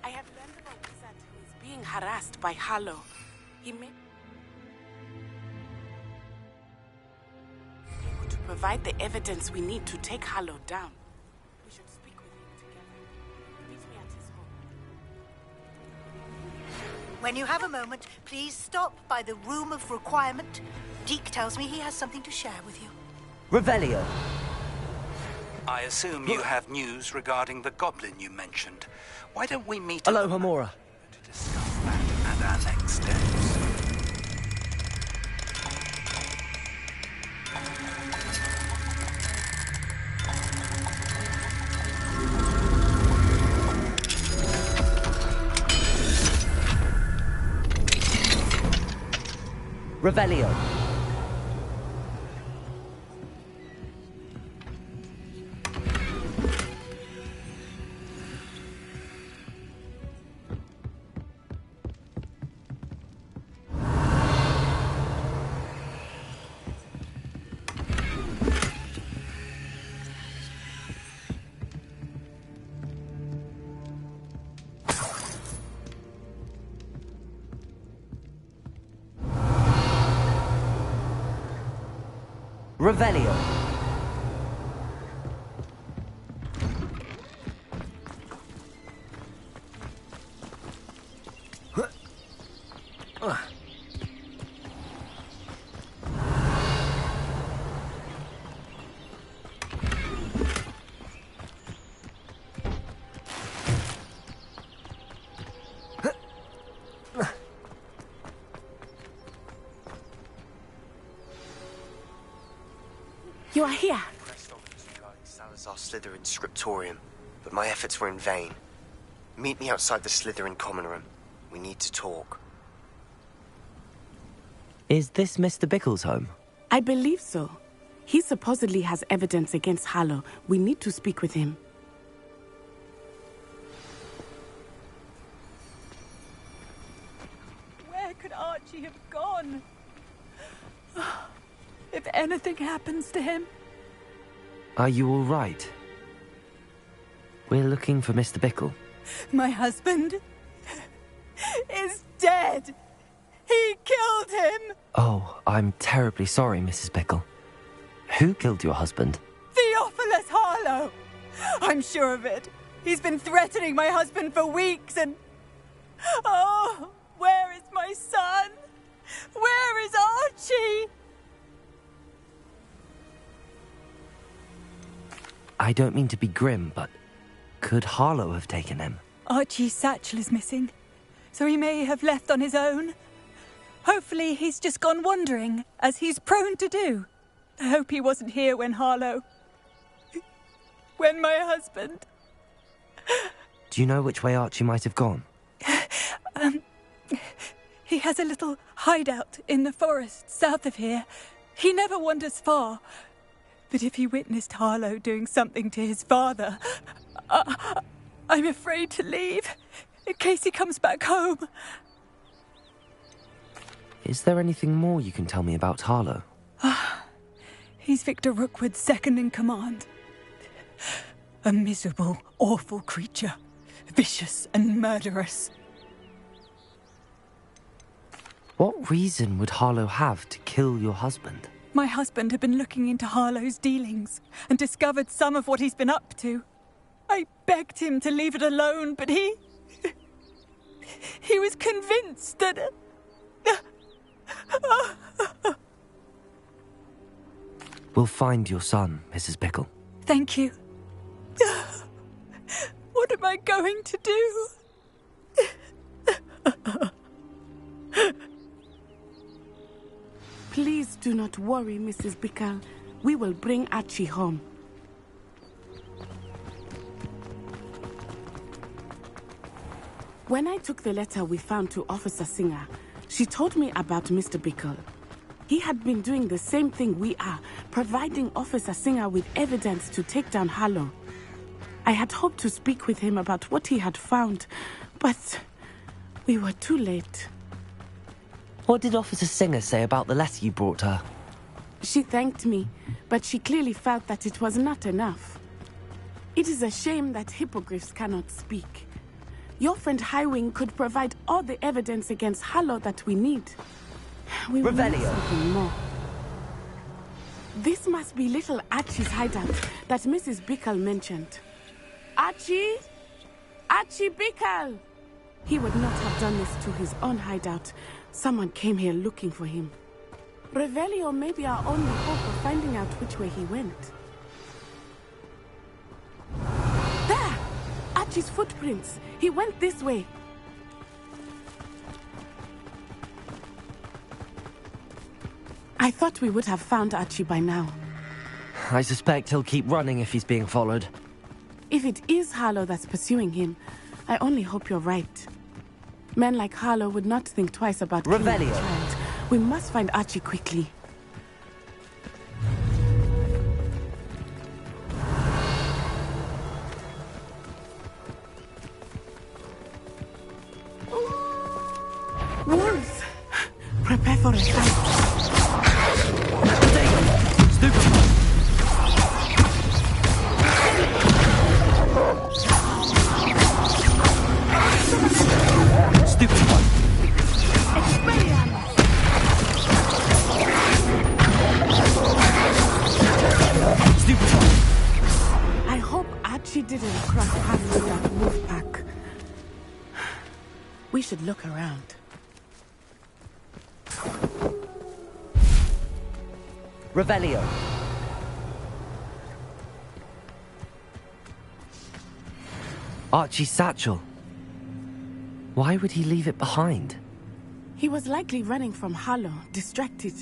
M: I have learned of a wizard who is being harassed by Harlow. He may be able to provide the evidence we need to take Harlow down. We should speak with him together. Meet me at his home.
F: When you have a moment, please stop by the Room of Requirement. Deke tells me he has something to share with you.
A: Revelio.
O: I assume you have news regarding the goblin you mentioned. Why don't we meet...
A: Hello, Hamora.
O: ...to discuss that and our next steps.
A: Revelio. Revelio.
M: You are here.
D: Pressed officers regarding Salazar Slytherin's scriptorium, but my efforts were in vain. Meet me outside the Slytherin common room. We need to talk.
A: Is this Mr. Bickle's home?
M: I believe so. He supposedly has evidence against Harlow. We need to speak with him.
P: Where could Archie have gone? If anything happens to him...
A: Are you all right? We're looking for Mr. Bickle.
P: My husband is dead. He killed him.
A: Oh, I'm terribly sorry, Mrs. Bickle. Who killed your husband?
P: Theophilus Harlow. I'm sure of it. He's been threatening my husband for weeks and... Oh, where is my son? Where is Archie?
A: I don't mean to be grim, but could Harlow have taken him?
P: Archie's satchel is missing, so he may have left on his own. Hopefully he's just gone wandering, as he's prone to do. I hope he wasn't here when Harlow... when my husband...
A: Do you know which way Archie might have gone?
P: He has a little hideout in the forest south of here. He never wanders far. But if he witnessed Harlow doing something to his father, I'm afraid to leave, in case he comes back home.
A: Is there anything more you can tell me about Harlow?
P: He's Victor Rookwood's second in command. A miserable, awful creature. vicious and murderous.
A: What reason would Harlow have to kill your husband?
P: My husband had been looking into Harlow's dealings and discovered some of what he's been up to. I begged him to leave it alone, but he was convinced that...
A: We'll find your son, Mrs. Bickle.
P: Thank you. What am I going to do?
M: Please do not worry, Mrs. Bickle. We will bring Archie home. When I took the letter we found to Officer Singer, she told me about Mr. Bickle. He had been doing the same thing we are, providing Officer Singer with evidence to take down Harlow. I had hoped to speak with him about what he had found, but we were too late.
A: What did Officer Singer say about the letter you brought her?
M: She thanked me, but she clearly felt that it was not enough. It is a shame that hippogriffs cannot speak. Your friend Highwing could provide all the evidence against Harlow that we need. We will need something more. This must be little Archie's hideout that Mrs. Bickle mentioned. Archie? Archie Bickle! He would not have done this to his own hideout. Someone came here looking for him. Revelio may be our only hope of finding out which way he went. There! Archie's footprints. He went this way. I thought we would have found Archie by now.
A: I suspect he'll keep running if he's being followed.
M: If it is Harlow that's pursuing him, I only hope you're right. Men like Harlow would not think twice about killing a child. We must find Archie quickly. Wolves! Prepare for a fight.
A: Stupid one. Stupid one.
M: I hope Archie didn't cross paths with that wolf pack. We should look around.
A: Revelio. Archie's satchel. Why would he leave it behind?
M: He was likely running from Harlow, distracted.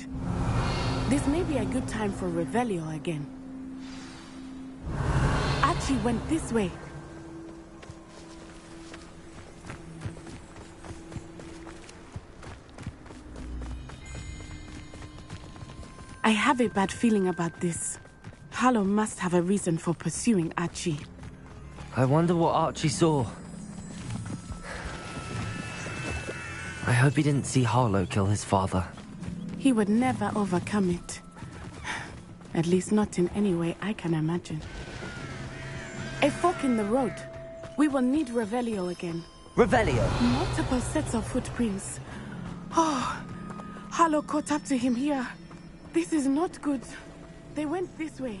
M: This may be a good time for Revelio again. Archie went this way. I have a bad feeling about this. Harlow must have a reason for pursuing Archie.
A: I wonder what Archie saw. I hope he didn't see Harlow kill his father.
M: He would never overcome it. At least not in any way I can imagine. A fork in the road. We will need Revelio again.
A: Revelio!
M: Multiple sets of footprints. Oh, Harlow caught up to him here. This is not good. They went this way.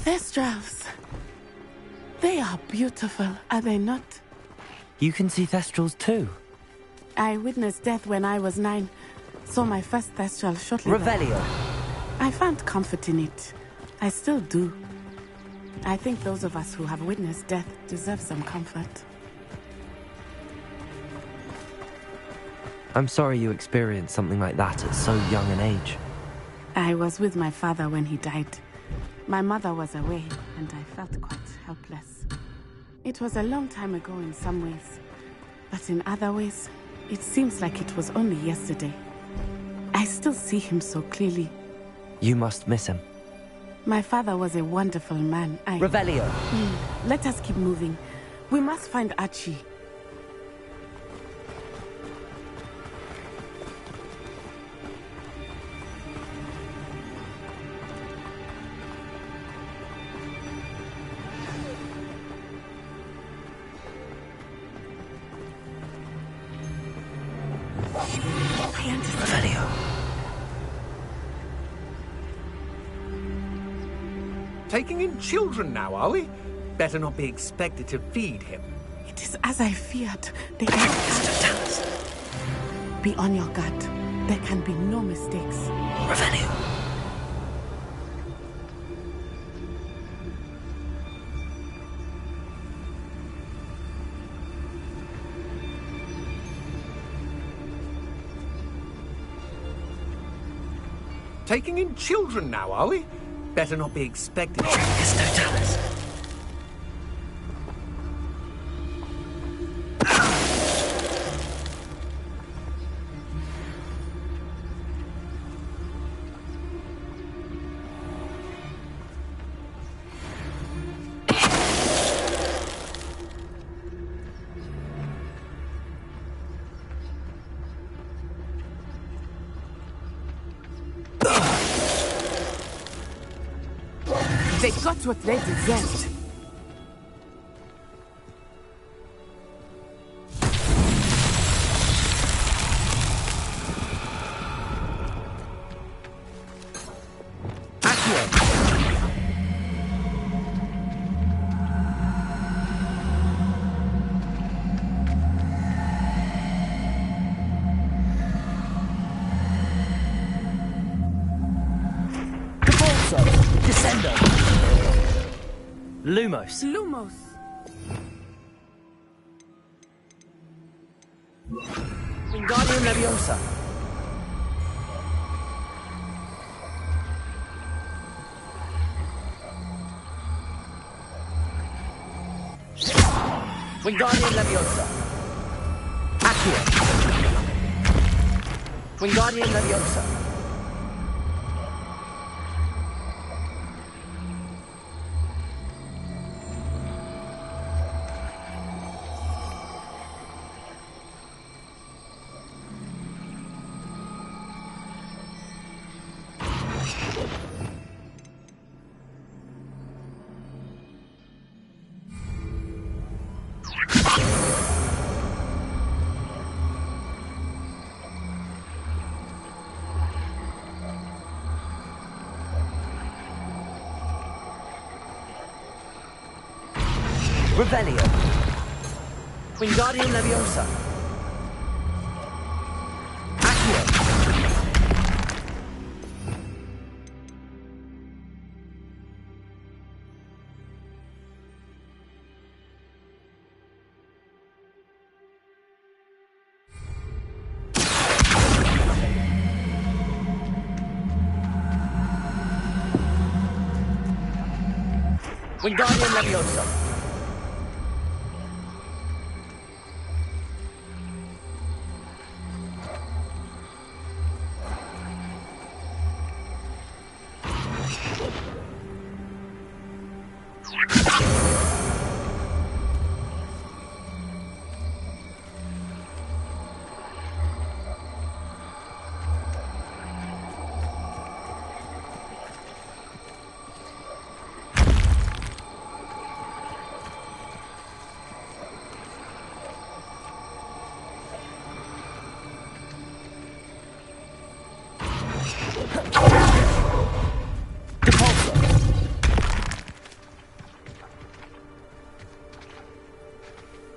M: Thestrals. They are beautiful, are they not?
A: You can see Thestrals too.
M: I witnessed death when I was 9. Saw my first Thestral shortly
A: Revelio.
M: I found comfort in it. I still do. I think those of us who have witnessed death deserve some comfort.
A: I'm sorry you experienced something like that at so young an age.
M: I was with my father when he died. My mother was away, and I felt quite helpless. It was a long time ago in some ways, but in other ways, it seems like it was only yesterday. I still see him so clearly.
A: You must miss him.
M: My father was a wonderful man.
A: Revelio!
M: Let us keep moving. We must find Archie.
A: Revelio.
Q: Taking in children now, are we? Better not be expected to feed him.
M: It is as I feared. They are Be on your guard. There can be no mistakes.
A: Revelio.
Q: Taking in children now, are we? Better not be expected.
A: Trancus totalis.
M: They got what they deserved.
A: Descendo. Lumos.
M: Lumos.
A: Wingardium Leviosa. Wingardium Leviosa. Accio. Wingardium Leviosa. Revelio. Wingardium Leviosa. Accio. Wingardium Leviosa.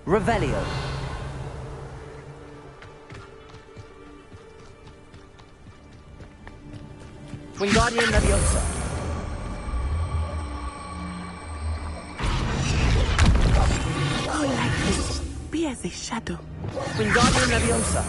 A: Revelio. Wingardium Leviosa.
M: Go like this. Be as a shadow.
A: Wingardium Leviosa.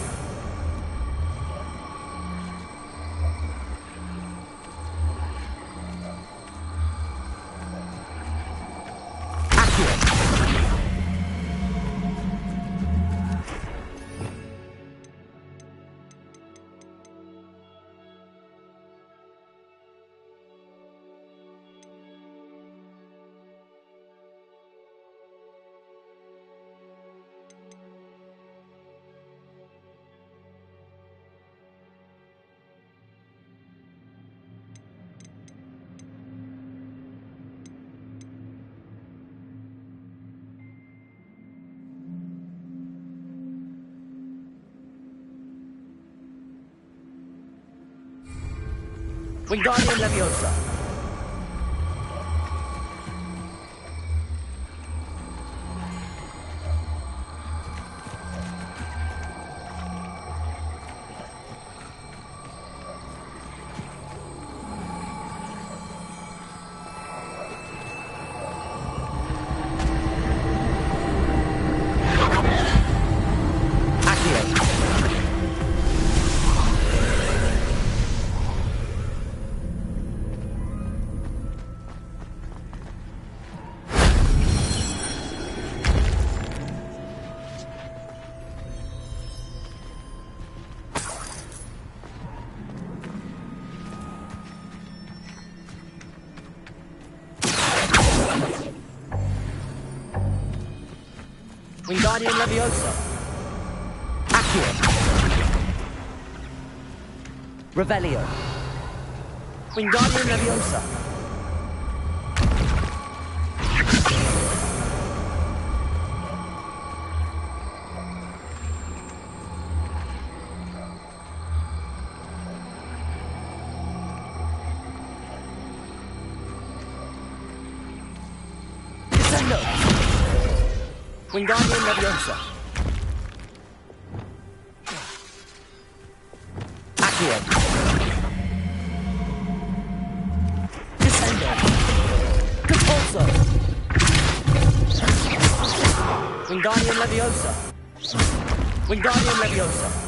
L: Wingardium Leviosa. Wingardium Leviosa.
A: Accio. Revelio.
L: Wingardium Leviosa.
A: Descendo.
L: Wingardium Leviosa.
A: Accio.
L: Descendo.
A: Compulso.
L: Wingardium Leviosa. Wingardium Leviosa.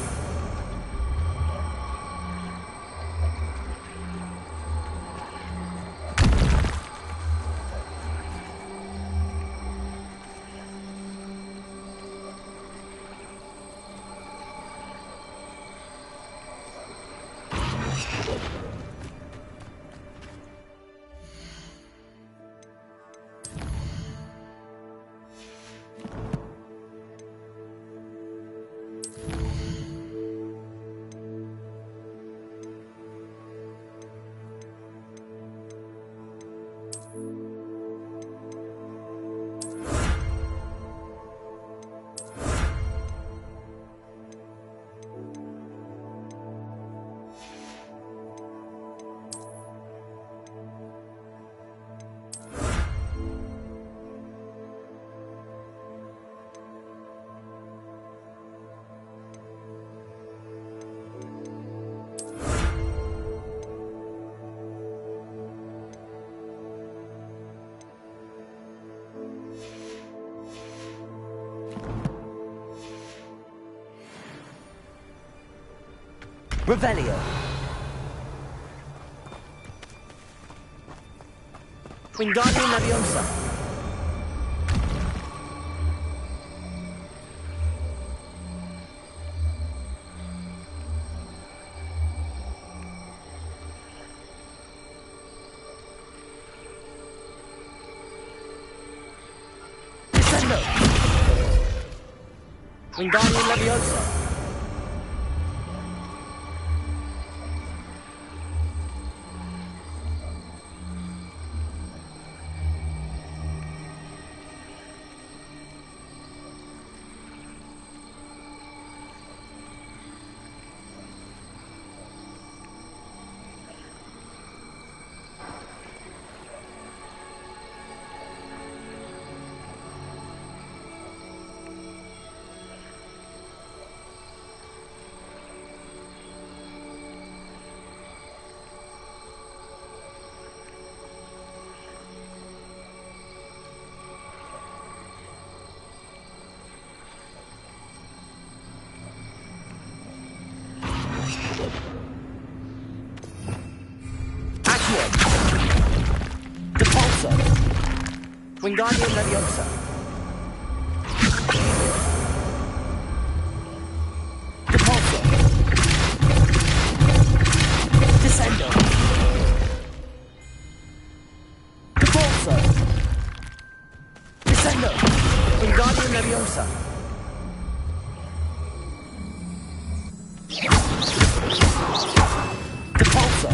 A: Revelio.
L: Wingardium Leviosa.
A: Descendo.
L: Wingardium Leviosa.
A: Compulso.
L: Wingardium Leviosa.
A: Compulso. Descendo. Compulso. Descendo.
L: Wingardium Leviosa.
A: Compulso.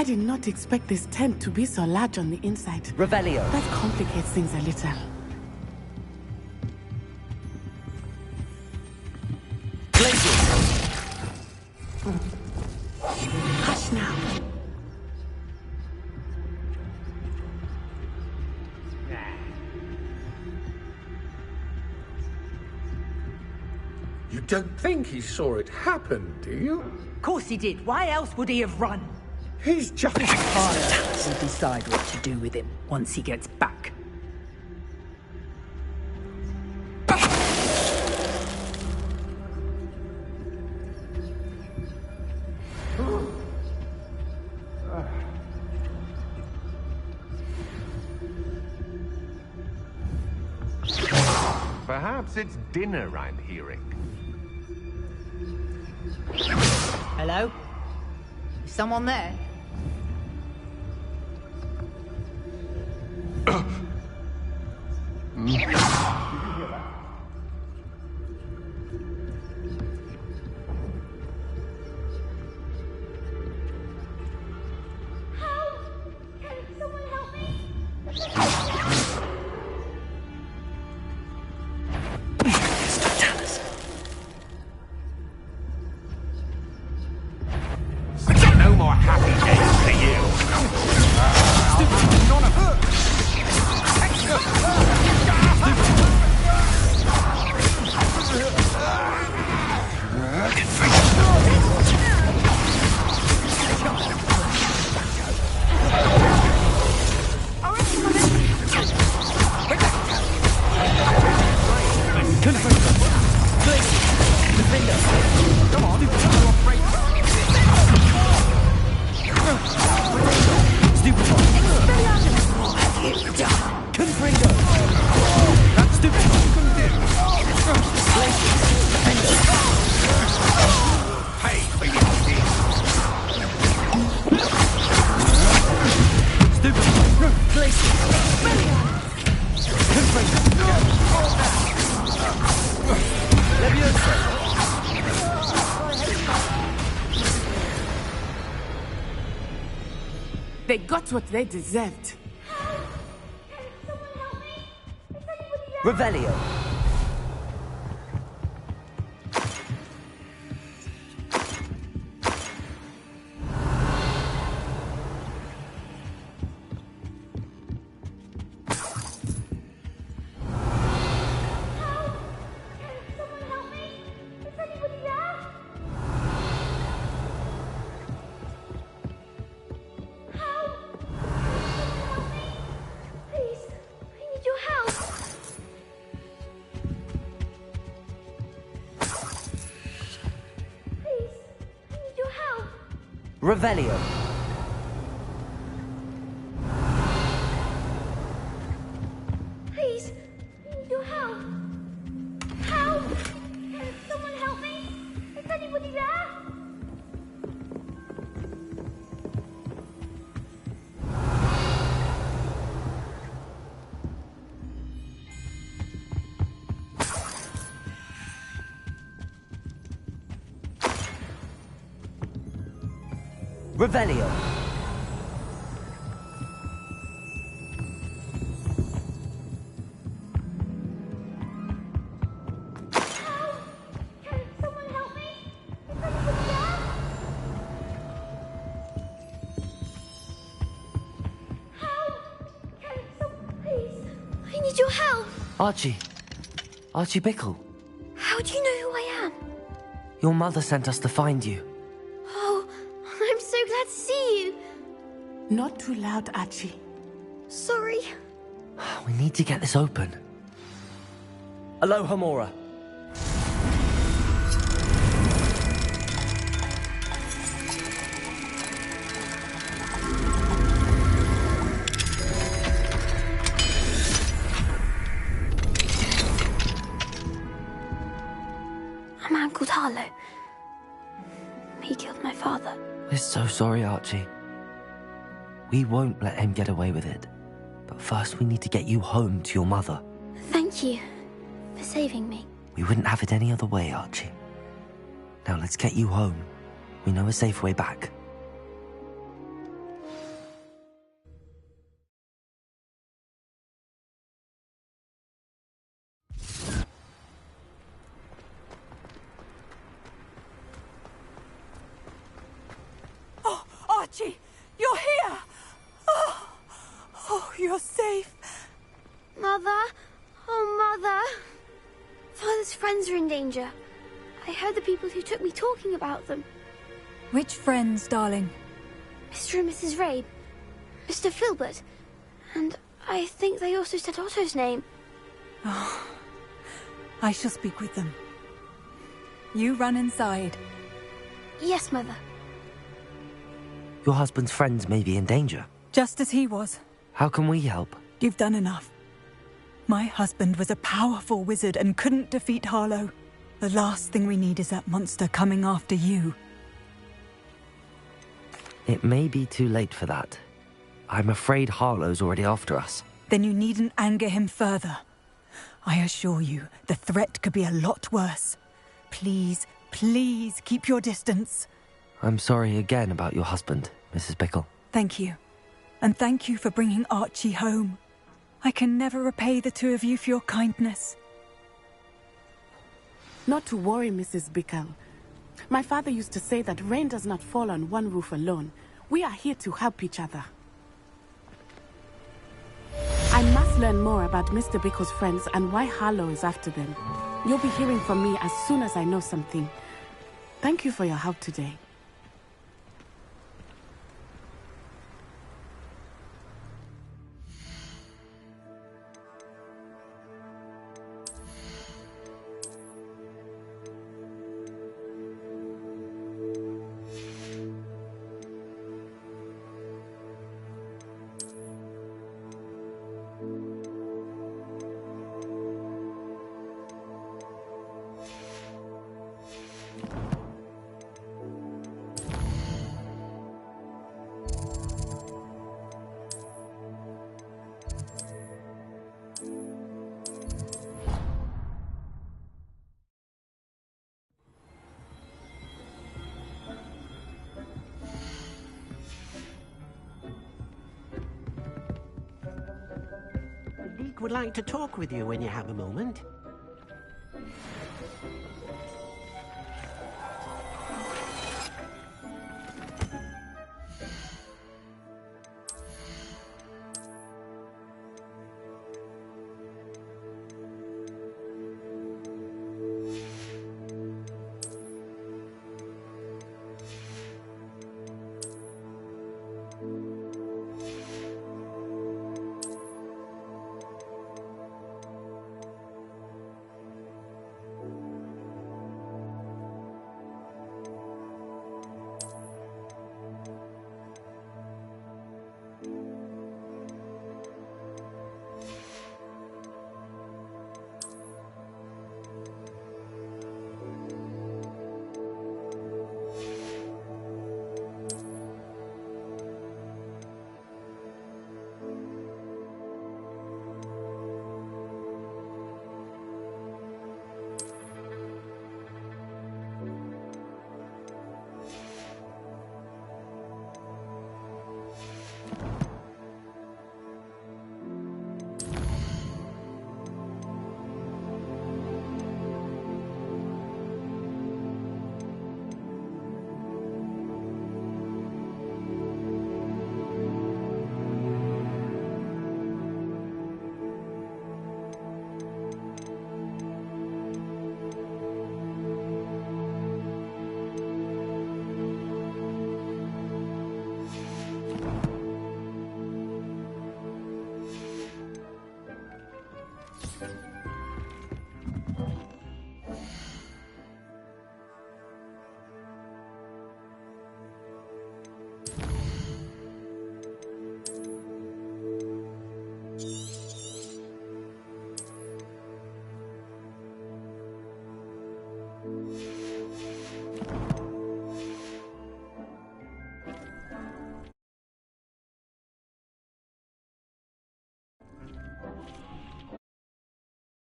M: I did not expect this tent to be so large on the inside.
A: Revelio.
M: That complicates things a little. Hush now.
Q: You don't think he saw it happen, do you?
F: Of course he did. Why else would he have run?
Q: He's just...
F: Harlow will decide what to do with him once he gets back.
G: Perhaps it's dinner I'm hearing.
F: Hello? Is someone there?
G: No more happy days for you. None of her.
M: They got what they deserved.
A: Revelio. Revelio.
J: Please, I need your help. Help! Can someone help me? Is anybody there?
A: Revelio.
J: I need your help.
A: Archie. Archie Bickle.
J: How do you know who I am?
A: Your mother sent us to find you.
J: Oh, I'm so glad to see you.
M: Not too loud, Archie.
J: Sorry.
A: We need to get this open. Aloha, Mora.
J: A man called Harlow. He killed my father.
A: We're so sorry, Archie. We won't let him get away with it. But first we need to get you home to your mother.
J: Thank you for saving me.
A: We wouldn't have it any other way, Archie. Now let's get you home. We know a safe way back.
P: you're safe.
J: Mother? Oh, Mother. Father's friends are in danger. I heard the people who took me talking about them.
P: Which friends, darling?
J: Mr. and Mrs. Rabe. Mr. Filbert. And I think they also said Otto's name.
P: Oh, I shall speak with them. You run inside.
J: Yes, Mother.
A: Your husband's friends may be in danger.
P: Just as he was.
A: How can we help?
P: You've done enough. My husband was a powerful wizard and couldn't defeat Harlow. The last thing we need is that monster coming after you.
A: It may be too late for that. I'm afraid Harlow's already after us.
P: Then you needn't anger him further. I assure you, the threat could be a lot worse. Please, please keep your distance.
A: I'm sorry again about your husband, Mrs. Bickle.
P: Thank you. And thank you for bringing Archie home. I can never repay the two of you for your kindness.
M: Not to worry, Mrs. Bickle. My father used to say that rain does not fall on one roof alone. We are here to help each other. I must learn more about Mr. Bickle's friends and why Harlow is after them. You'll be hearing from me as soon as I know something. Thank you for your help today.
R: Would like to talk with you when you have a moment.